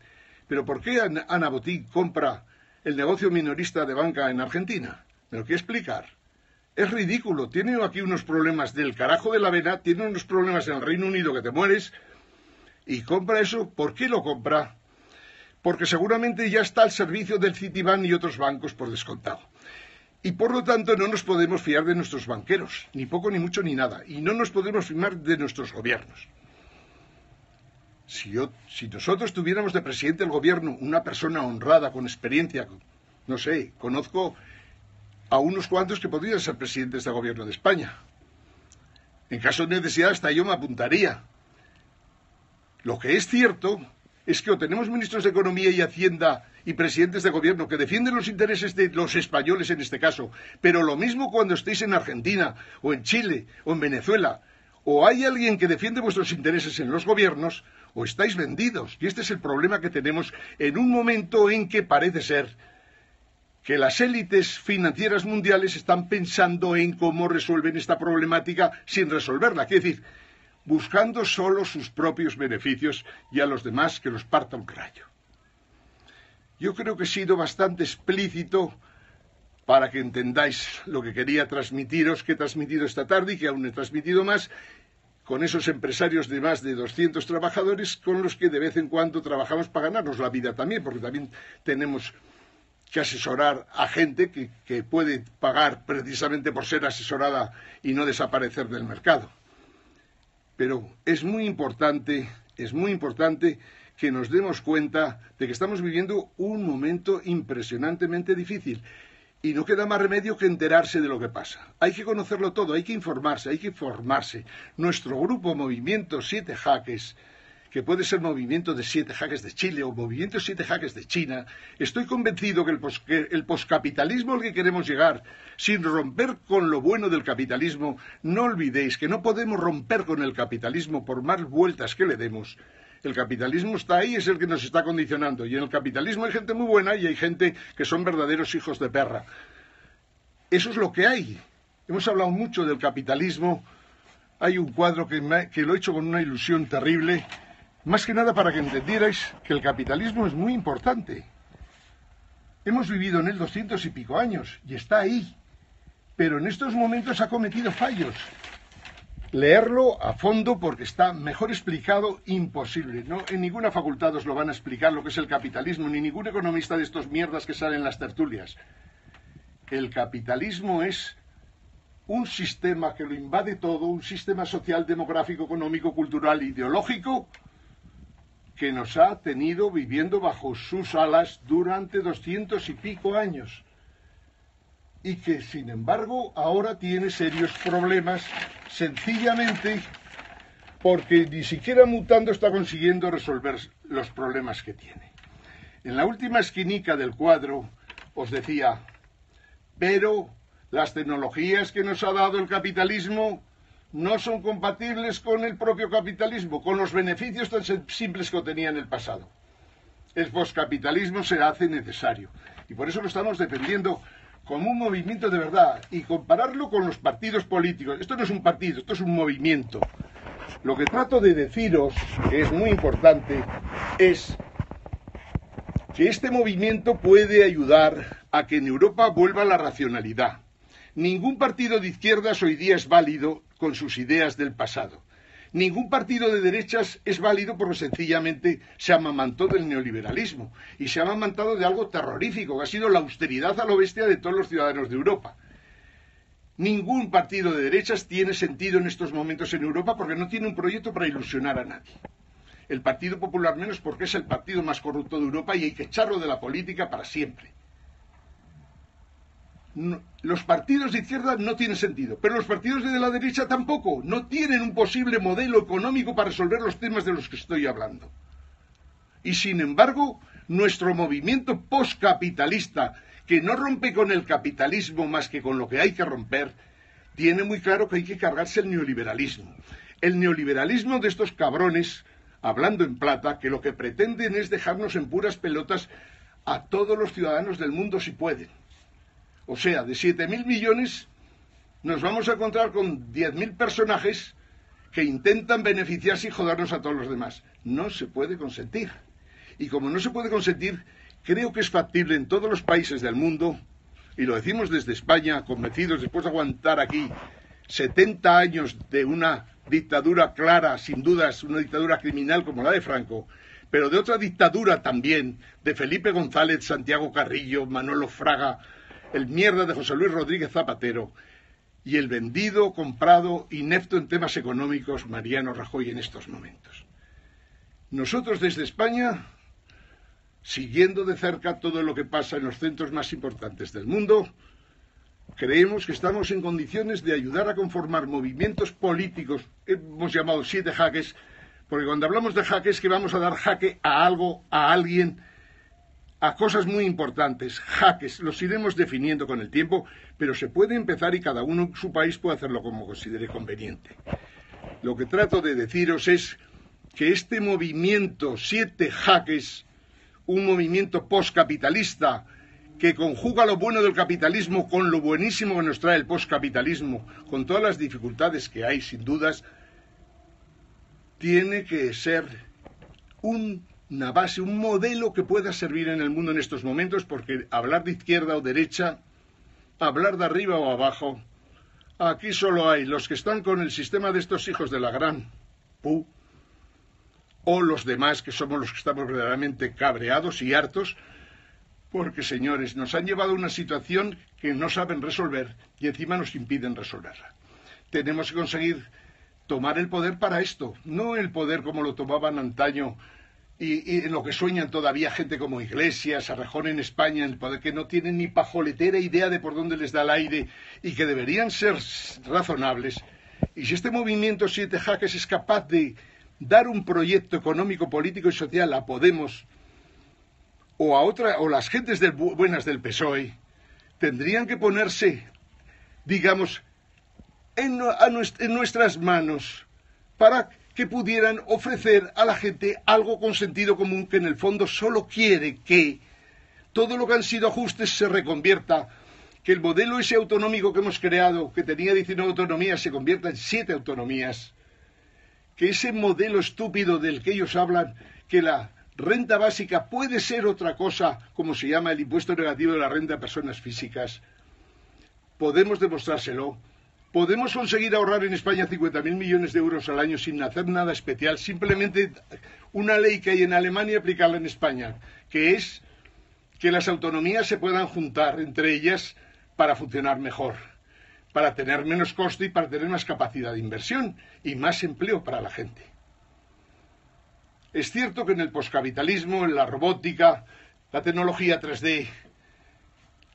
A: Pero ¿por qué Ana Botín compra el negocio minorista de banca en Argentina? ¿Me lo quiere explicar? Es ridículo. Tiene aquí unos problemas del carajo de la vena, tiene unos problemas en el Reino Unido que te mueres, y compra eso. ¿Por qué lo compra? Porque seguramente ya está al servicio del Citibank y otros bancos por descontado. Y por lo tanto no nos podemos fiar de nuestros banqueros, ni poco, ni mucho, ni nada. Y no nos podemos fiar de nuestros gobiernos. Si nosotros tuviéramos de presidente del gobierno una persona honrada, con experiencia, no sé, conozco a unos cuantos que podrían ser presidentes del gobierno de España. En caso de necesidad hasta yo me apuntaría. Lo que es cierto es que o tenemos ministros de Economía y Hacienda y presidentes de gobierno que defienden los intereses de los españoles en este caso, pero lo mismo cuando estéis en Argentina, o en Chile, o en Venezuela, o hay alguien que defiende vuestros intereses en los gobiernos, o estáis vendidos. Y este es el problema que tenemos en un momento en que parece ser que las élites financieras mundiales están pensando en cómo resuelven esta problemática sin resolverla. Quiere decir, buscando solo sus propios beneficios y a los demás que los parta un rayo. Yo creo que he sido bastante explícito para que entendáis lo que quería transmitiros, que he transmitido esta tarde y que aún he transmitido más, con esos empresarios de más de 200 trabajadores con los que de vez en cuando trabajamos para ganarnos la vida también, porque también tenemos que asesorar a gente que puede pagar precisamente por ser asesorada y no desaparecer del mercado. Pero es muy importante que nos demos cuenta de que estamos viviendo un momento impresionantemente difícil y no queda más remedio que enterarse de lo que pasa. Hay que conocerlo todo, hay que informarse, hay que formarse. Nuestro grupo Movimiento 7 Jaques, que puede ser Movimiento de 7 Jaques de Chile o Movimiento 7 Jaques de China, estoy convencido que el poscapitalismo al que queremos llegar, sin romper con lo bueno del capitalismo, no olvidéis que no podemos romper con el capitalismo por más vueltas que le demos. El capitalismo está ahí, es el que nos está condicionando. Y en el capitalismo hay gente muy buena y hay gente que son verdaderos hijos de perra. Eso es lo que hay. Hemos hablado mucho del capitalismo. Hay un cuadro que lo he hecho con una ilusión terrible, más que nada para que entendierais que el capitalismo es muy importante. Hemos vivido en él 200 y pico años y está ahí. Pero en estos momentos ha cometido fallos. Leerlo a fondo porque está mejor explicado, imposible. No, en ninguna facultad os lo van a explicar lo que es el capitalismo, ni ningún economista de estos mierdas que salen en las tertulias. El capitalismo es un sistema que lo invade todo, un sistema social, demográfico, económico, cultural, ideológico, que nos ha tenido viviendo bajo sus alas durante 200 y pico años. Y que, sin embargo, ahora tiene serios problemas, sencillamente porque ni siquiera mutando está consiguiendo resolver los problemas que tiene. En la última esquinica del cuadro os decía, pero las tecnologías que nos ha dado el capitalismo no son compatibles con el propio capitalismo, con los beneficios tan simples que tenía en el pasado. El poscapitalismo se hace necesario y por eso lo estamos defendiendo como un movimiento de verdad y compararlo con los partidos políticos. Esto no es un partido, esto es un movimiento. Lo que trato de deciros, que es muy importante, es que este movimiento puede ayudar a que en Europa vuelva la racionalidad. Ningún partido de izquierdas hoy día es válido con sus ideas del pasado. Ningún partido de derechas es válido porque sencillamente se amamantó del neoliberalismo y se ha amamantado de algo terrorífico, que ha sido la austeridad a lo bestia de todos los ciudadanos de Europa. Ningún partido de derechas tiene sentido en estos momentos en Europa porque no tiene un proyecto para ilusionar a nadie. El Partido Popular menos porque es el partido más corrupto de Europa y hay que echarlo de la política para siempre. No, los partidos de izquierda no tienen sentido, pero los partidos de la derecha tampoco, no tienen un posible modelo económico para resolver los temas de los que estoy hablando. Y sin embargo, nuestro movimiento postcapitalista, que no rompe con el capitalismo más que con lo que hay que romper, tiene muy claro que hay que cargarse el neoliberalismo. El neoliberalismo de estos cabrones, hablando en plata, que lo que pretenden es dejarnos en puras pelotas a todos los ciudadanos del mundo si pueden. O sea, de 7.000 millones nos vamos a encontrar con 10.000 personajes que intentan beneficiarse y jodernos a todos los demás. No se puede consentir. Y como no se puede consentir, creo que es factible en todos los países del mundo, y lo decimos desde España, convencidos, después de aguantar aquí 70 años de una dictadura clara, sin dudas, una dictadura criminal como la de Franco, pero de otra dictadura también, de Felipe González, Santiago Carrillo, Manolo Fraga, el mierda de José Luis Rodríguez Zapatero, y el vendido, comprado, inepto en temas económicos, Mariano Rajoy en estos momentos. Nosotros desde España, siguiendo de cerca todo lo que pasa en los centros más importantes del mundo, creemos que estamos en condiciones de ayudar a conformar movimientos políticos, hemos llamado 7 jaques, porque cuando hablamos de jaques que vamos a dar jaque a algo, a alguien, a cosas muy importantes, jaques, los iremos definiendo con el tiempo, pero se puede empezar y cada uno en su país puede hacerlo como considere conveniente. Lo que trato de deciros es que este movimiento 7 jaques, un movimiento postcapitalista que conjuga lo bueno del capitalismo con lo buenísimo que nos trae el postcapitalismo, con todas las dificultades que hay, sin dudas, tiene que ser una base, un modelo que pueda servir en el mundo en estos momentos, porque hablar de izquierda o derecha, hablar de arriba o abajo, aquí solo hay los que están con el sistema de estos hijos de la gran pu, o los demás que somos los que estamos verdaderamente cabreados y hartos, porque, señores, nos han llevado a una situación que no saben resolver y encima nos impiden resolverla. Tenemos que conseguir tomar el poder para esto, no el poder como lo tomaban antaño y en lo que sueñan todavía gente como Iglesias, Errejón en España, el poder que no tienen ni pajoletera idea de por dónde les da el aire y que deberían ser razonables. Y si este movimiento 7 jaques es capaz de dar un proyecto económico, político y social a Podemos o las gentes buenas del PSOE, tendrían que ponerse, digamos, en nuestras manos para que pudieran ofrecer a la gente algo con sentido común que en el fondo solo quiere que todo lo que han sido ajustes se reconvierta, que el modelo ese autonómico que hemos creado, que tenía 19 autonomías, se convierta en 7 autonomías, que ese modelo estúpido del que ellos hablan, que la renta básica puede ser otra cosa, como se llama el impuesto negativo de la renta de personas físicas, podemos demostrárselo. Podemos conseguir ahorrar en España 50.000 millones de euros al año sin hacer nada especial, simplemente una ley que hay en Alemania y aplicarla en España, que es que las autonomías se puedan juntar entre ellas para funcionar mejor, para tener menos coste y para tener más capacidad de inversión y más empleo para la gente. Es cierto que en el poscapitalismo, en la robótica, la tecnología 3D,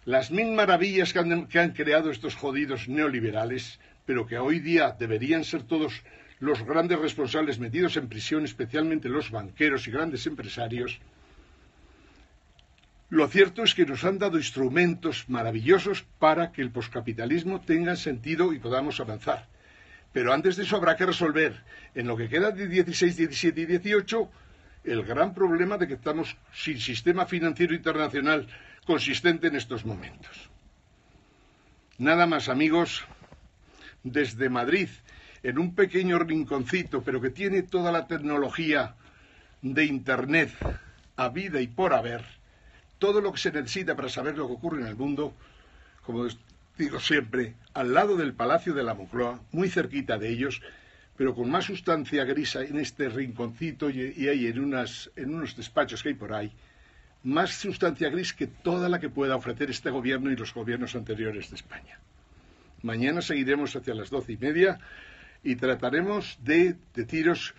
A: las mil maravillas que han creado estos jodidos neoliberales, pero que hoy día deberían ser todos los grandes responsables metidos en prisión, especialmente los banqueros y grandes empresarios, lo cierto es que nos han dado instrumentos maravillosos para que el poscapitalismo tenga sentido y podamos avanzar. Pero antes de eso habrá que resolver, en lo que queda de 16, 17 y 18, el gran problema de que estamos sin sistema financiero internacional consistente en estos momentos. Nada más, amigos, desde Madrid, en un pequeño rinconcito, pero que tiene toda la tecnología de Internet a vida y por haber, todo lo que se necesita para saber lo que ocurre en el mundo, como digo siempre, al lado del Palacio de la Moncloa, muy cerquita de ellos, pero con más sustancia grisa en este rinconcito y ahí en unos despachos que hay por ahí, más sustancia gris que toda la que pueda ofrecer este gobierno y los gobiernos anteriores de España. Mañana seguiremos hacia las 12:30 y trataremos de deciros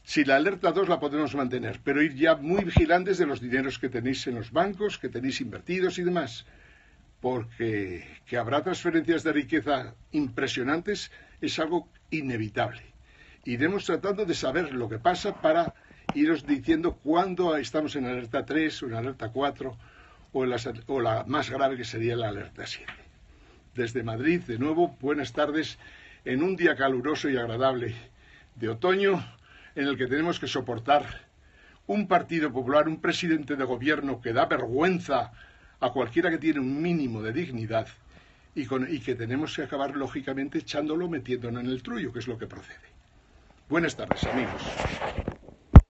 A: si la alerta 2 la podemos mantener, pero ir ya muy vigilantes de los dineros que tenéis en los bancos, que tenéis invertidos y demás, porque que habrá transferencias de riqueza impresionantes es algo inevitable. Iremos tratando de saber lo que pasa para iros diciendo cuándo estamos en alerta 3 o en alerta 4 o la más grave, que sería la alerta 7. Desde Madrid, de nuevo, buenas tardes en un día caluroso y agradable de otoño, en el que tenemos que soportar un Partido Popular, un presidente de gobierno que da vergüenza a cualquiera que tiene un mínimo de dignidad y que tenemos que acabar, lógicamente, echándolo, metiéndolo en el trullo, que es lo que procede. Buenas tardes, amigos.